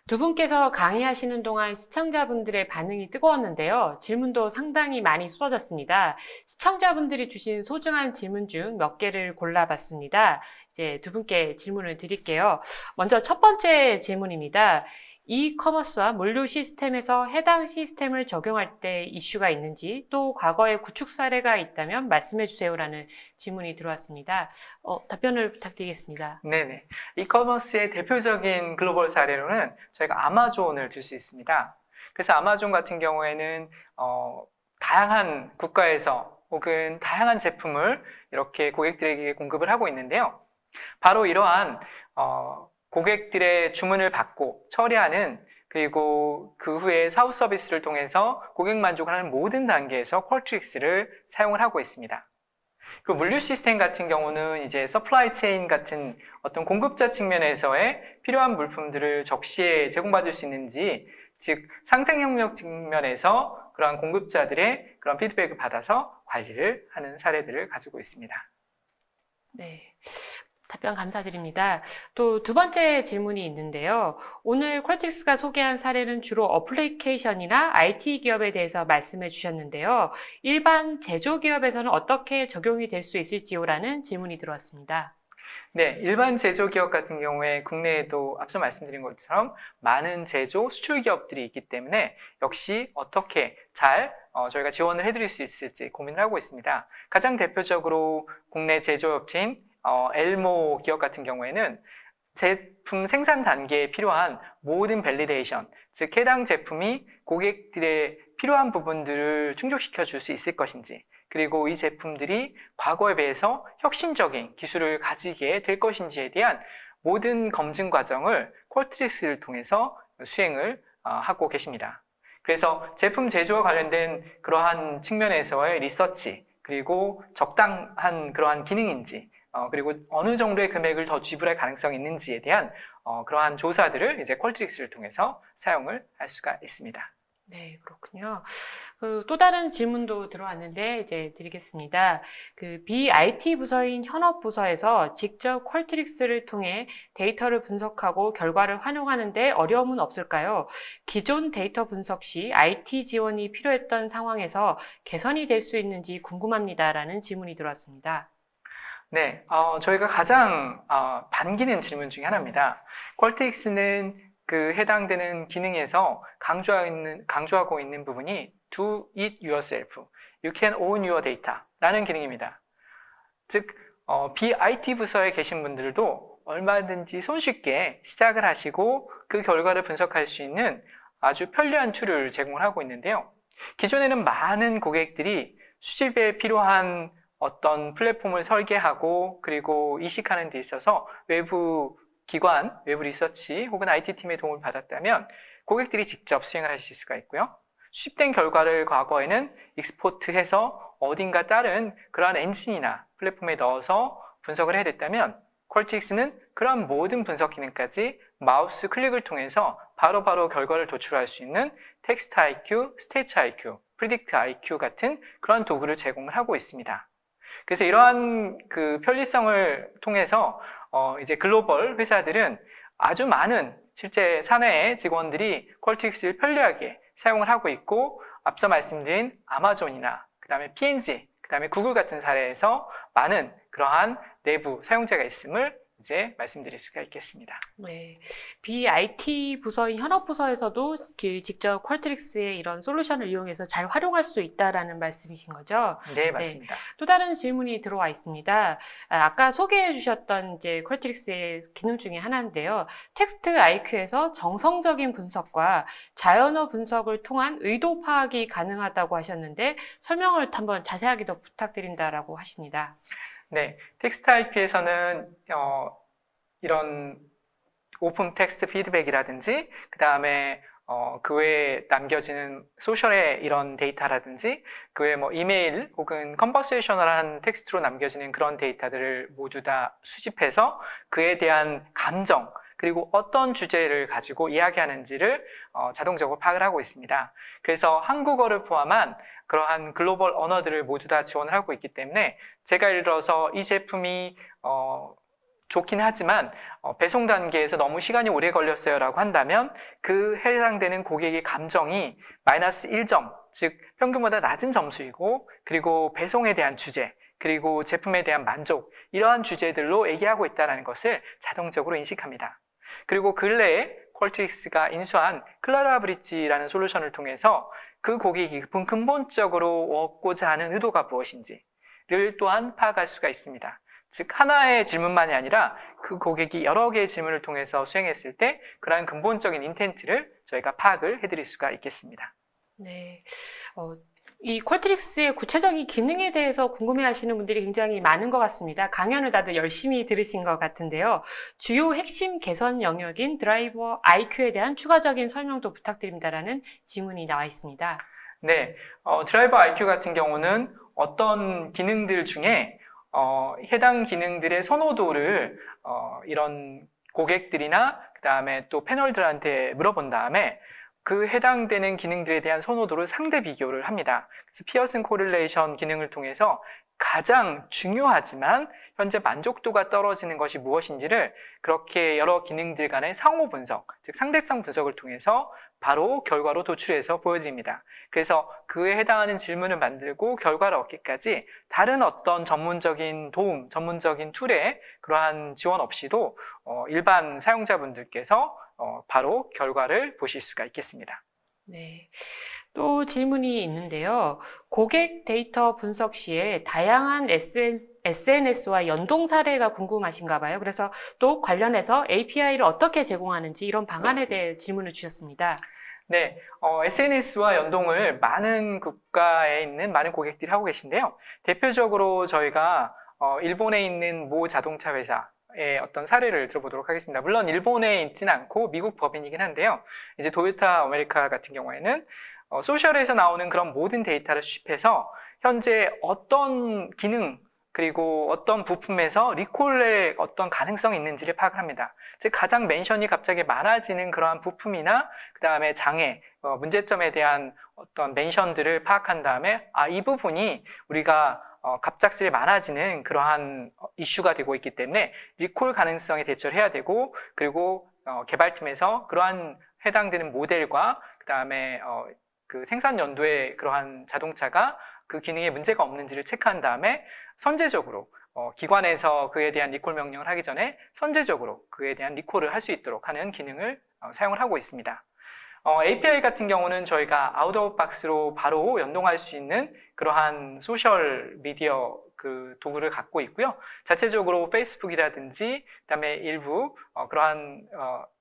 두 분께서 강의하시는 동안 시청자분들의 반응이 뜨거웠는데요. 질문도 상당히 많이 쏟아졌습니다. 시청자분들이 주신 소중한 질문 중 몇 개를 골라봤습니다. 이제 두 분께 질문을 드릴게요. 먼저 첫 번째 질문입니다. 이커머스와 물류 시스템에서 해당 시스템을 적용할 때 이슈가 있는지, 또 과거에 구축 사례가 있다면 말씀해 주세요라는 질문이 들어왔습니다. 답변을 부탁드리겠습니다. 네네. 이커머스의 대표적인 글로벌 사례로는 저희가 아마존을 들 수 있습니다. 그래서 아마존 같은 경우에는 다양한 국가에서 혹은 다양한 제품을 이렇게 고객들에게 공급을 하고 있는데요. 바로 이러한 고객들의 주문을 받고 처리하는, 그리고 그 후에 사후 서비스를 통해서 고객 만족을 하는 모든 단계에서 퀄트릭스를 사용을 하고 있습니다. 그리고 물류 시스템 같은 경우는 이제 서플라이 체인 같은 어떤 공급자 측면에서의 필요한 물품들을 적시에 제공받을 수 있는지, 즉 상생협력 측면에서 그러한 공급자들의 그런 피드백을 받아서 관리를 하는 사례들을 가지고 있습니다. 네. 답변 감사드립니다. 또 두 번째 질문이 있는데요. 오늘 퀄틱스가 소개한 사례는 주로 어플리케이션이나 IT 기업에 대해서 말씀해 주셨는데요. 일반 제조기업에서는 어떻게 적용이 될 수 있을지요라는 질문이 들어왔습니다. 네, 일반 제조기업 같은 경우에 국내에도 앞서 말씀드린 것처럼 많은 제조, 수출 기업들이 있기 때문에 역시 어떻게 잘 저희가 지원을 해드릴 수 있을지 고민을 하고 있습니다. 가장 대표적으로 국내 제조업체인 엘모 기업 같은 경우에는 제품 생산 단계에 필요한 모든 밸리데이션, 즉 해당 제품이 고객들의 필요한 부분들을 충족시켜 줄 수 있을 것인지, 그리고 이 제품들이 과거에 비해서 혁신적인 기술을 가지게 될 것인지에 대한 모든 검증 과정을 퀄트릭스를 통해서 수행을 하고 계십니다. 그래서 제품 제조와 관련된 그러한 측면에서의 리서치, 그리고 적당한 그러한 기능인지, 그리고 어느 정도의 금액을 더 지불할 가능성이 있는지에 대한 그러한 조사들을 이제 퀄트릭스를 통해서 사용을 할 수가 있습니다. 네, 그렇군요. 또 다른 질문도 들어왔는데 이제 드리겠습니다. BIT 부서인 현업부서에서 직접 퀄트릭스를 통해 데이터를 분석하고 결과를 활용하는데 어려움은 없을까요? 기존 데이터 분석 시 IT 지원이 필요했던 상황에서 개선이 될 수 있는지 궁금합니다라는 질문이 들어왔습니다. 네, 저희가 가장 반기는 질문 중에 하나입니다. 퀄트릭스는 그 해당되는 기능에서 강조하고 있는 부분이 Do it yourself, you can own your data 라는 기능입니다. 즉, BIT 부서에 계신 분들도 얼마든지 손쉽게 시작을 하시고 그 결과를 분석할 수 있는 아주 편리한 툴을 제공을 하고 있는데요. 기존에는 많은 고객들이 수집에 필요한 어떤 플랫폼을 설계하고 그리고 이식하는 데 있어서 외부 기관, 외부 리서치 혹은 IT팀의 도움을 받았다면 고객들이 직접 수행을 하실 수가 있고요. 수집된 결과를 과거에는 익스포트해서 어딘가 다른 그러한 엔진이나 플랫폼에 넣어서 분석을 해야 됐다면 퀄틱스는 그러한 모든 분석 기능까지 마우스 클릭을 통해서 바로바로 결과를 도출할 수 있는 텍스트 IQ, 스테이츠 IQ, 프리딕트 IQ 같은 그런 도구를 제공을 하고 있습니다. 그래서 이러한 그 편리성을 통해서 이제 글로벌 회사들은 아주 많은 실제 사내의 직원들이 퀄틱스를 편리하게 사용을 하고 있고 앞서 말씀드린 아마존이나 그 다음에 P&G, 그 다음에 구글 같은 사례에서 많은 그러한 내부 사용자가 있음을 이제 말씀드릴 수가 있겠습니다. 네, BIT 부서인 현업부서에서도 직접 퀄트릭스의 이런 솔루션을 이용해서 잘 활용할 수 있다라는 말씀이신 거죠? 네, 맞습니다. 또 다른 질문이 들어와 있습니다. 아까 소개해 주셨던 이제 퀄트릭스의 기능 중에 하나인데요. 텍스트 IQ에서 정성적인 분석과 자연어 분석을 통한 의도 파악이 가능하다고 하셨는데 설명을 한번 자세하게 더 부탁드린다라고 하십니다. 네, 텍스트 IQ에서는 이런 오픈 텍스트 피드백이라든지 그 다음에 그 외에 남겨지는 소셜의 이런 데이터라든지 그 외에 뭐 이메일 혹은 컨버세이셔널한 텍스트로 남겨지는 그런 데이터들을 모두 다 수집해서 그에 대한 감정 그리고 어떤 주제를 가지고 이야기하는지를 자동적으로 파악을 하고 있습니다. 그래서 한국어를 포함한 그러한 글로벌 언어들을 모두 다 지원을 하고 있기 때문에 제가 예를 들어서 이 제품이 좋긴 하지만 배송 단계에서 너무 시간이 오래 걸렸어요 라고 한다면 그 해당되는 고객의 감정이 마이너스 1점, 즉 평균보다 낮은 점수이고 그리고 배송에 대한 주제, 그리고 제품에 대한 만족 이러한 주제들로 얘기하고 있다는 것을 자동적으로 인식합니다. 그리고 근래에 퀄트릭스가 인수한 클라라 브릿지라는 솔루션을 통해서 그 고객이 근본적으로 얻고자 하는 의도가 무엇인지를 또한 파악할 수가 있습니다. 즉 하나의 질문만이 아니라 그 고객이 여러 개의 질문을 통해서 수행했을 때 그러한 근본적인 인텐트를 저희가 파악을 해드릴 수가 있겠습니다. 네, 이 퀄트릭스의 구체적인 기능에 대해서 궁금해하시는 분들이 굉장히 많은 것 같습니다. 강연을 다들 열심히 들으신 것 같은데요. 주요 핵심 개선 영역인 드라이버 IQ에 대한 추가적인 설명도 부탁드립니다라는 질문이 나와 있습니다. 네, 드라이버 IQ 같은 경우는 어떤 기능들 중에 해당 기능들의 선호도를 이런 고객들이나 그 다음에 또 패널들한테 물어본 다음에 그 해당되는 기능들에 대한 선호도를 상대 비교를 합니다. 그래서 피어슨 코릴레이션 기능을 통해서 가장 중요하지만 현재 만족도가 떨어지는 것이 무엇인지를 그렇게 여러 기능들 간의 상호 분석, 즉 상대성 분석을 통해서 바로 결과로 도출해서 보여드립니다. 그래서 그에 해당하는 질문을 만들고 결과를 얻기까지 다른 어떤 전문적인 도움, 전문적인 툴의 그러한 지원 없이도 일반 사용자분들께서 바로 결과를 보실 수가 있겠습니다. 네. 또 질문이 있는데요. 고객 데이터 분석 시에 다양한 SNS와 연동 사례가 궁금하신가 봐요. 그래서 또 관련해서 API를 어떻게 제공하는지 이런 방안에 대해 질문을 주셨습니다. 네, SNS와 연동을 많은 국가에 있는 많은 고객들이 하고 계신데요. 대표적으로 저희가 일본에 있는 모 자동차 회사의 어떤 사례를 들어보도록 하겠습니다. 물론 일본에 있지는 않고 미국 법인이긴 한데요. 이제 도요타 아메리카 같은 경우에는 소셜에서 나오는 그런 모든 데이터를 수집해서 현재 어떤 기능 그리고 어떤 부품에서 리콜의 어떤 가능성이 있는지를 파악을 합니다. 즉 가장 멘션이 갑자기 많아지는 그러한 부품이나 그 다음에 장애, 문제점에 대한 어떤 멘션들을 파악한 다음에 이 부분이 우리가 갑작스레 많아지는 그러한 이슈가 되고 있기 때문에 리콜 가능성에 대처를 해야 되고 그리고 개발팀에서 그러한 해당되는 모델과 그 다음에 그 생산 연도의 그러한 자동차가 그 기능에 문제가 없는지를 체크한 다음에 선제적으로 기관에서 그에 대한 리콜 명령을 하기 전에 선제적으로 그에 대한 리콜을 할 수 있도록 하는 기능을 사용을 하고 있습니다. API 같은 경우는 저희가 아웃 오브 박스로 바로 연동할 수 있는 그러한 소셜 미디어 그 도구를 갖고 있고요. 자체적으로 페이스북이라든지 그다음에 일부 그러한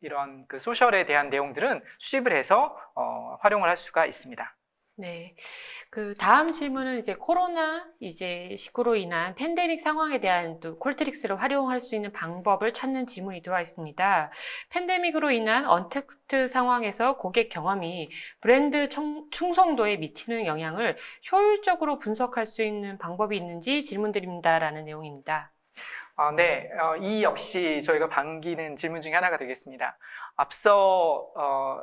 이런 그 소셜에 대한 내용들은 수집을 해서 활용을 할 수가 있습니다. 네. 그 다음 질문은 이제 코로나 19로 인한 팬데믹 상황에 대한 또 콜트릭스를 활용할 수 있는 방법을 찾는 질문이 들어와 있습니다. 팬데믹으로 인한 언택트 상황에서 고객 경험이 브랜드 충성도에 미치는 영향을 효율적으로 분석할 수 있는 방법이 있는지 질문드립니다라는 내용입니다. 네, 이 역시 저희가 반기는 질문 중에 하나가 되겠습니다. 앞서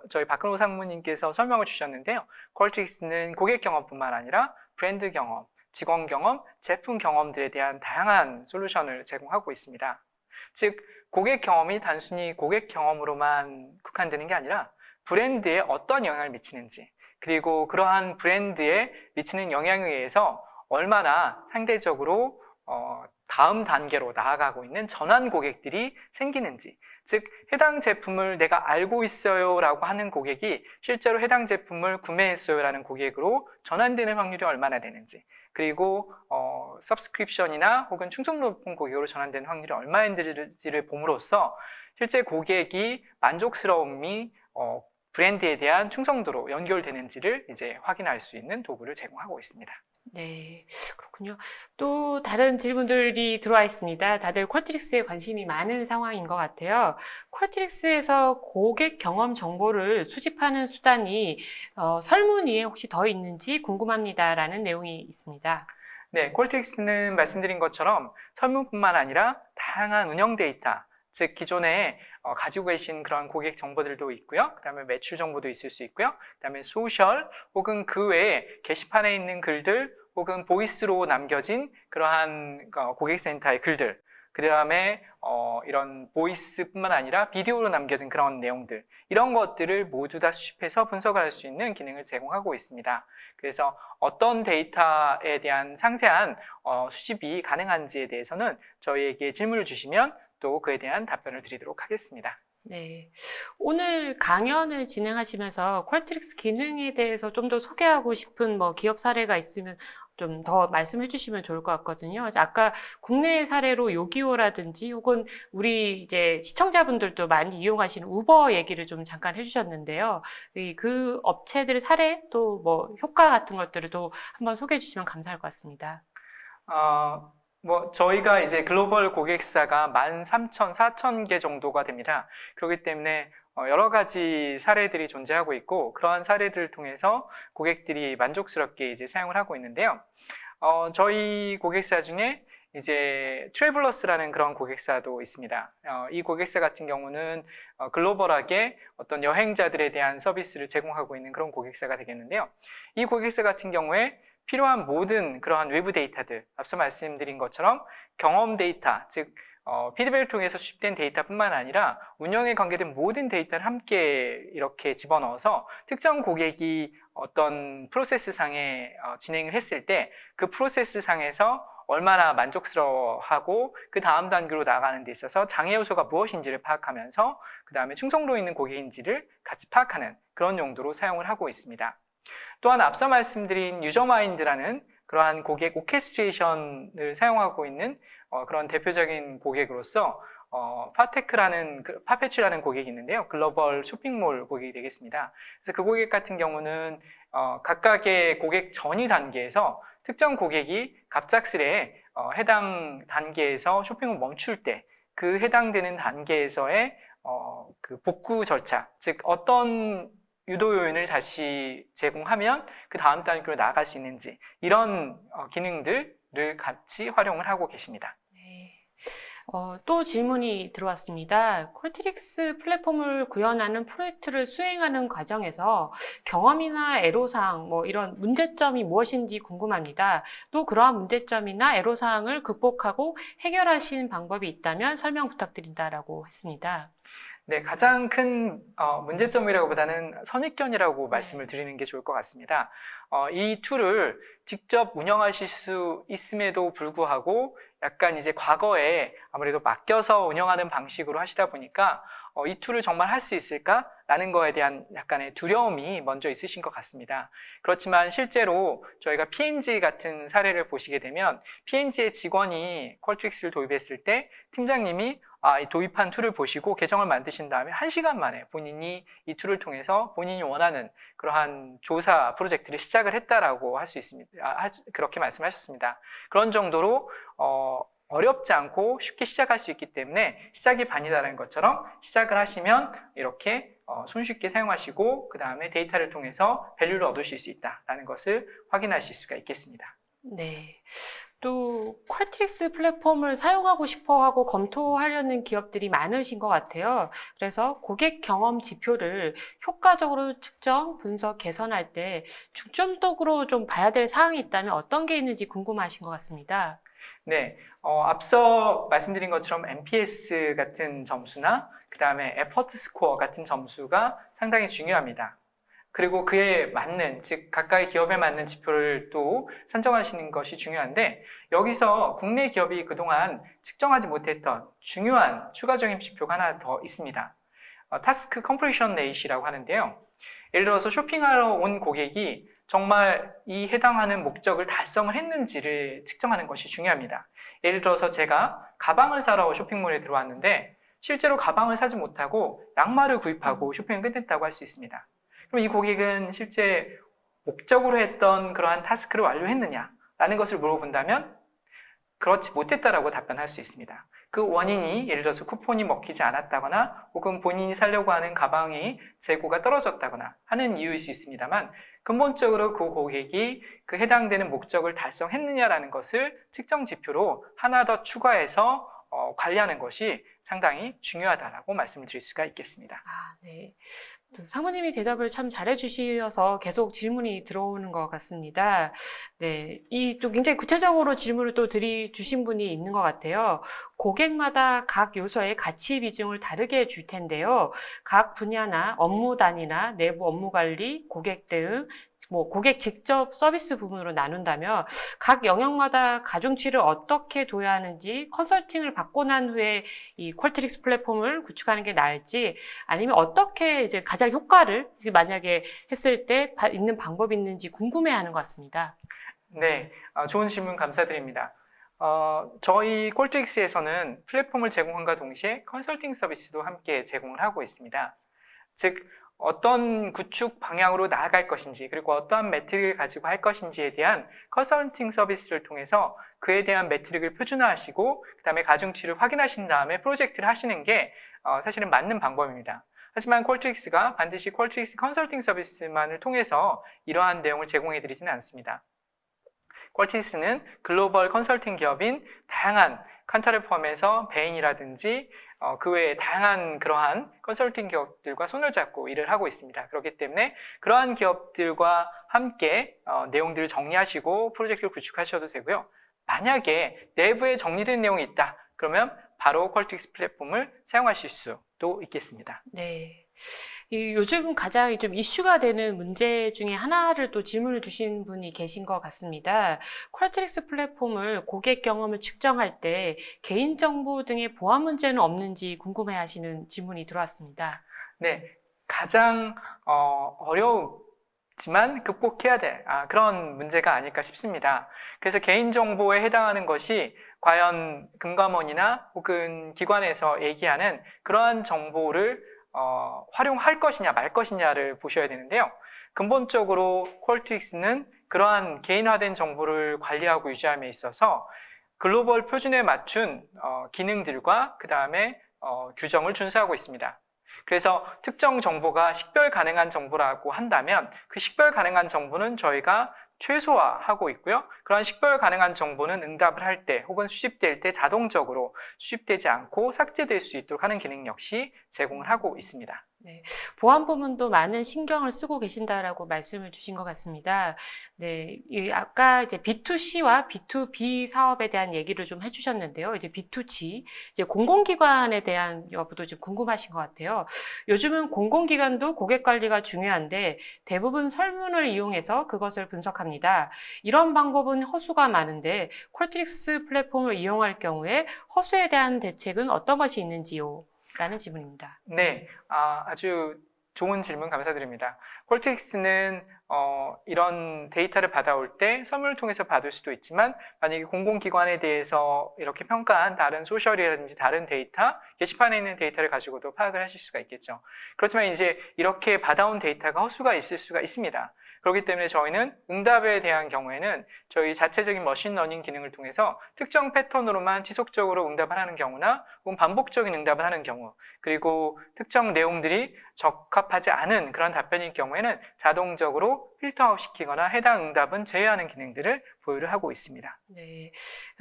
저희 박근호 상무님께서 설명을 주셨는데요. 퀄트릭스는 고객 경험뿐만 아니라 브랜드 경험, 직원 경험, 제품 경험들에 대한 다양한 솔루션을 제공하고 있습니다. 즉, 고객 경험이 단순히 고객 경험으로만 국한되는 게 아니라 브랜드에 어떤 영향을 미치는지, 그리고 그러한 브랜드에 미치는 영향에 의해서 얼마나 상대적으로 다음 단계로 나아가고 있는 전환 고객들이 생기는지, 즉 해당 제품을 내가 알고 있어요 라고 하는 고객이 실제로 해당 제품을 구매했어요 라는 고객으로 전환되는 확률이 얼마나 되는지, 그리고 서브스크립션이나 혹은 충성 높은 고객으로 전환되는 확률이 얼마인지를 봄으로써 실제 고객이 만족스러움이 브랜드에 대한 충성도로 연결되는지를 이제 확인할 수 있는 도구를 제공하고 있습니다. 네, 그렇군요. 또 다른 질문들이 들어와 있습니다. 다들 퀄트릭스에 관심이 많은 상황인 것 같아요. 퀄트릭스에서 고객 경험 정보를 수집하는 수단이 설문위에 혹시 더 있는지 궁금합니다라는 내용이 있습니다. 네, 퀄트릭스는 말씀드린 것처럼 설문뿐만 아니라 다양한 운영 데이터, 즉 기존에 가지고 계신 그런 고객 정보들도 있고요. 그 다음에 매출 정보도 있을 수 있고요. 그 다음에 소셜 혹은 그 외에 게시판에 있는 글들 혹은 보이스로 남겨진 그러한 고객센터의 글들, 그 다음에 이런 보이스뿐만 아니라 비디오로 남겨진 그런 내용들, 이런 것들을 모두 다 수집해서 분석을 할 수 있는 기능을 제공하고 있습니다. 그래서 어떤 데이터에 대한 상세한 수집이 가능한지에 대해서는 저희에게 질문을 주시면 또 그에 대한 답변을 드리도록 하겠습니다. 네. 오늘 강연을 진행하시면서 퀄트릭스 기능에 대해서 좀 더 소개하고 싶은 기업 사례가 있으면 좀 더 말씀해 주시면 좋을 것 같거든요. 아까 국내 사례로 요기요라든지 혹은 우리 이제 시청자분들도 많이 이용하시는 우버 얘기를 좀 잠깐 해주셨는데요. 그 업체들 사례 또 효과 같은 것들을 또 한번 소개해 주시면 감사할 것 같습니다. 저희가 이제 글로벌 고객사가 13,000, 4,000개 정도가 됩니다. 그렇기 때문에 여러 가지 사례들이 존재하고 있고, 그러한 사례들을 통해서 고객들이 만족스럽게 이제 사용을 하고 있는데요. 저희 고객사 중에 이제 트래블러스라는 그런 고객사도 있습니다. 이 고객사 같은 경우는 글로벌하게 어떤 여행자들에 대한 서비스를 제공하고 있는 그런 고객사가 되겠는데요. 이 고객사 같은 경우에 필요한 모든 그러한 외부 데이터들, 앞서 말씀드린 것처럼 경험 데이터, 즉 피드백을 통해서 수집된 데이터뿐만 아니라 운영에 관계된 모든 데이터를 함께 이렇게 집어넣어서 특정 고객이 어떤 프로세스 상에 진행을 했을 때 그 프로세스 상에서 얼마나 만족스러워하고 그 다음 단계로 나아가는 데 있어서 장애 요소가 무엇인지를 파악하면서 그 다음에 충성도 있는 고객인지를 같이 파악하는 그런 용도로 사용을 하고 있습니다. 또한 앞서 말씀드린 유저마인드라는 그러한 고객 오케스트레이션을 사용하고 있는 그런 대표적인 고객으로서 파페츄라는 고객이 있는데요. 글로벌 쇼핑몰 고객이 되겠습니다. 그래서 그 고객 같은 경우는 각각의 고객 전이 단계에서 특정 고객이 갑작스레 해당 단계에서 쇼핑을 멈출 때 그 해당되는 단계에서의 그 복구 절차, 즉 어떤 유도 요인을 다시 제공하면 그 다음 단계로 나아갈 수 있는지, 이런 기능들을 같이 활용을 하고 계십니다. 네. 또 질문이 들어왔습니다. 콜트릭스 플랫폼을 구현하는 프로젝트를 수행하는 과정에서 경험이나 애로사항, 이런 문제점이 무엇인지 궁금합니다. 또 그러한 문제점이나 애로사항을 극복하고 해결하신 방법이 있다면 설명 부탁드린다라고 했습니다. 네, 가장 큰 문제점이라고보다는 선입견이라고 말씀을 드리는 게 좋을 것 같습니다. 이 툴을 직접 운영하실 수 있음에도 불구하고 약간 이제 과거에 아무래도 맡겨서 운영하는 방식으로 하시다 보니까 이 툴을 정말 할 수 있을까라는 거에 대한 약간의 두려움이 먼저 있으신 것 같습니다. 그렇지만 실제로 저희가 P&G 같은 사례를 보시게 되면 P&G의 직원이 퀄트릭스를 도입했을 때 팀장님이 이 도입한 툴을 보시고 계정을 만드신 다음에 1시간 만에 본인이 이 툴을 통해서 본인이 원하는 그러한 조사 프로젝트를 시작을 했다라고 할 수 있습니다. 그렇게 말씀하셨습니다. 그런 정도로 어렵지 않고 쉽게 시작할 수 있기 때문에 시작이 반이다라는 것처럼 시작을 하시면 이렇게 손쉽게 사용하시고 그 다음에 데이터를 통해서 밸류를 얻으실 수 있다라는 것을 확인하실 수가 있겠습니다. 네. 또 퀄트릭스 플랫폼을 사용하고 싶어 하고 검토하려는 기업들이 많으신 것 같아요. 그래서 고객 경험 지표를 효과적으로 측정, 분석, 개선할 때 중점적으로 좀 봐야 될 사항이 있다면 어떤 게 있는지 궁금하신 것 같습니다. 네, 앞서 말씀드린 것처럼 NPS 같은 점수나 그 다음에 에퍼트 스코어 같은 점수가 상당히 중요합니다. 그리고 그에 맞는, 즉 각각의 기업에 맞는 지표를 또 산정하시는 것이 중요한데 여기서 국내 기업이 그동안 측정하지 못했던 중요한 추가적인 지표가 하나 더 있습니다. 타스크 컴플리션 레이시라고 하는데요. 예를 들어서 쇼핑하러 온 고객이 정말 이 해당하는 목적을 달성을 했는지를 측정하는 것이 중요합니다. 예를 들어서 제가 가방을 사러 쇼핑몰에 들어왔는데 실제로 가방을 사지 못하고 양말을 구입하고 쇼핑을 끝냈다고 할 수 있습니다. 그럼 이 고객은 실제 목적으로 했던 그러한 타스크를 완료했느냐라는 것을 물어본다면 그렇지 못했다라고 답변할 수 있습니다. 그 원인이 예를 들어서 쿠폰이 먹히지 않았다거나 혹은 본인이 사려고 하는 가방이 재고가 떨어졌다거나 하는 이유일 수 있습니다만 근본적으로 그 고객이 그 해당되는 목적을 달성했느냐라는 것을 측정 지표로 하나 더 추가해서 관리하는 것이 상당히 중요하다라고 말씀을 드릴 수가 있겠습니다. 네. 사모님이 대답을 참 잘해주셔서 계속 질문이 들어오는 것 같습니다. 네. 또 굉장히 구체적으로 질문을 또 주신 분이 있는 것 같아요. 고객마다 각 요소의 가치 비중을 다르게 줄 텐데요. 각 분야나 업무 단위나 내부 업무 관리, 고객 대응, 고객 직접 서비스 부분으로 나눈다면 각 영역마다 가중치를 어떻게 둬야 하는지 컨설팅을 받고 난 후에 이 퀄트릭스 플랫폼을 구축하는 게 나을지 아니면 어떻게 이제 가장 효과를 만약에 했을 때 있는 방법이 있는지 궁금해하는 것 같습니다. 네, 좋은 질문 감사드립니다. 저희 퀄트릭스에서는 플랫폼을 제공함과 동시에 컨설팅 서비스도 함께 제공을 하고 있습니다. 즉 어떤 구축 방향으로 나아갈 것인지 그리고 어떠한 매트릭을 가지고 할 것인지에 대한 컨설팅 서비스를 통해서 그에 대한 매트릭을 표준화하시고 그 다음에 가중치를 확인하신 다음에 프로젝트를 하시는 게 사실은 맞는 방법입니다. 하지만 퀄트릭스가 반드시 퀄트릭스 컨설팅 서비스만을 통해서 이러한 내용을 제공해 드리지는 않습니다. 퀄트릭스는 글로벌 컨설팅 기업인 다양한 칸타를 포함해서 베인이라든지 그 외에 다양한 그러한 컨설팅 기업들과 손을 잡고 일을 하고 있습니다. 그렇기 때문에 그러한 기업들과 함께 내용들을 정리하시고 프로젝트를 구축하셔도 되고요. 만약에 내부에 정리된 내용이 있다. 그러면 바로 퀄트릭스 플랫폼을 사용하실 수도 있겠습니다. 네. 요즘 가장 좀 이슈가 되는 문제 중에 하나를 또 질문을 주신 분이 계신 것 같습니다. 퀄트릭스 플랫폼을 고객 경험을 측정할 때 개인정보 등의 보안 문제는 없는지 궁금해 하시는 질문이 들어왔습니다. 네. 가장 어렵지만 극복해야 될 그런 문제가 아닐까 싶습니다. 그래서 개인정보에 해당하는 것이 과연 금감원이나 혹은 기관에서 얘기하는 그러한 정보를 활용할 것이냐 말 것이냐를 보셔야 되는데요. 근본적으로 퀄트릭스는 그러한 개인화된 정보를 관리하고 유지함에 있어서 글로벌 표준에 맞춘 기능들과 그 다음에 규정을 준수하고 있습니다. 그래서 특정 정보가 식별 가능한 정보라고 한다면 그 식별 가능한 정보는 저희가 최소화하고 있고요. 그러한 식별 가능한 정보는 응답을 할 때 혹은 수집될 때 자동적으로 수집되지 않고 삭제될 수 있도록 하는 기능 역시 제공을 하고 있습니다. 네, 보안 부문도 많은 신경을 쓰고 계신다라고 말씀을 주신 것 같습니다. 네, 아까 이제 B2C와 B2B 사업에 대한 얘기를 좀 해주셨는데요. 이제 B2G, 이제 공공기관에 대한 여부도 좀 궁금하신 것 같아요. 요즘은 공공기관도 고객 관리가 중요한데 대부분 설문을 이용해서 그것을 분석합니다. 이런 방법은 허수가 많은데 콜트릭스 플랫폼을 이용할 경우에 허수에 대한 대책은 어떤 것이 있는지요? 라는 질문입니다. 네, 아주 좋은 질문 감사드립니다. 콜트릭스는 이런 데이터를 받아올 때 설문을 통해서 받을 수도 있지만 만약에 공공기관에 대해서 이렇게 평가한 다른 소셜이라든지 다른 데이터, 게시판에 있는 데이터를 가지고도 파악을 하실 수가 있겠죠. 그렇지만 이제 이렇게 받아온 데이터가 허수가 있을 수가 있습니다. 그렇기 때문에 저희는 응답에 대한 경우에는 저희 자체적인 머신러닝 기능을 통해서 특정 패턴으로만 지속적으로 응답을 하는 경우나 혹은 반복적인 응답을 하는 경우, 그리고 특정 내용들이 적합하지 않은 그런 답변일 경우에는 자동적으로 필터아웃 시키거나 해당 응답은 제외하는 기능들을 보유를 하고 있습니다. 네,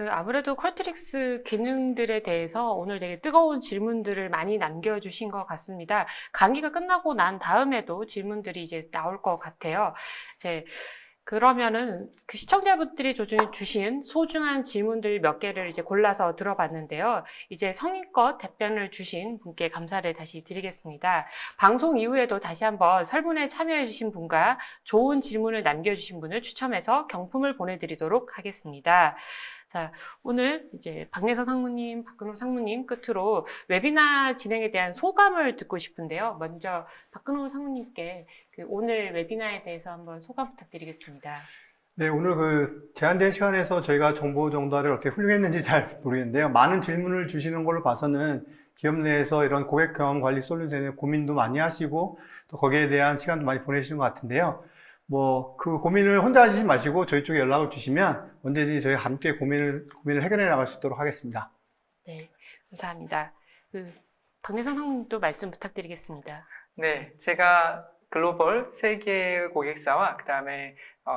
아무래도 콜트릭스 기능들에 대해서 오늘 되게 뜨거운 질문들을 많이 남겨주신 것 같습니다. 강의가 끝나고 난 다음에도 질문들이 이제 나올 것 같아요. 이제 그러면은 그 시청자분들이 주신 소중한 질문들 몇 개를 이제 골라서 들어봤는데요. 이제 성의껏 답변을 주신 분께 감사를 다시 드리겠습니다. 방송 이후에도 다시 한번 설문에 참여해주신 분과 좋은 질문을 남겨주신 분을 추첨해서 경품을 보내드리도록 하겠습니다. 자, 오늘 이제 박내서 상무님, 박근호 상무님 끝으로 웨비나 진행에 대한 소감을 듣고 싶은데요. 먼저 박근호 상무님께 오늘 웨비나에 대해서 한번 소감 부탁드리겠습니다. 네, 오늘 그 제한된 시간에서 저희가 정보 전달을 어떻게 훌륭했는지 잘 모르겠는데요. 많은 질문을 주시는 걸로 봐서는 기업 내에서 이런 고객 경험 관리 솔루션에 고민도 많이 하시고 또 거기에 대한 시간도 많이 보내시는 것 같은데요. 그 고민을 혼자 하시지 마시고 저희 쪽에 연락을 주시면 언제든지 저희가 함께 고민을 해결해 나갈 수 있도록 하겠습니다. 네, 감사합니다. 박내성 상무님도 말씀 부탁드리겠습니다. 네, 제가 글로벌 세계 고객사와 그 다음에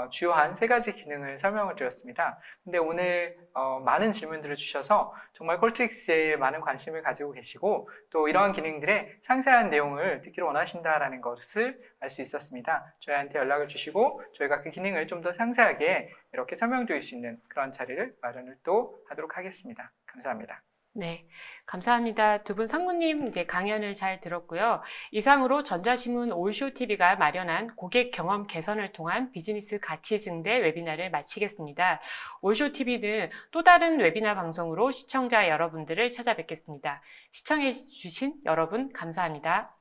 주요한 3가지 기능을 설명을 드렸습니다. 근데 오늘 많은 질문들을 주셔서 정말 콜트릭스에 많은 관심을 가지고 계시고 또 이러한 기능들의 상세한 내용을 듣기를 원하신다라는 것을 알 수 있었습니다. 저희한테 연락을 주시고 저희가 그 기능을 좀 더 상세하게 이렇게 설명드릴 수 있는 그런 자리를 마련을 또 하도록 하겠습니다. 감사합니다. 네, 감사합니다. 두 분 상무님 이제 강연을 잘 들었고요. 이상으로 전자신문 올쇼TV가 마련한 고객 경험 개선을 통한 비즈니스 가치 증대 웨비나를 마치겠습니다. 올쇼TV는 또 다른 웨비나 방송으로 시청자 여러분들을 찾아뵙겠습니다. 시청해주신 여러분 감사합니다.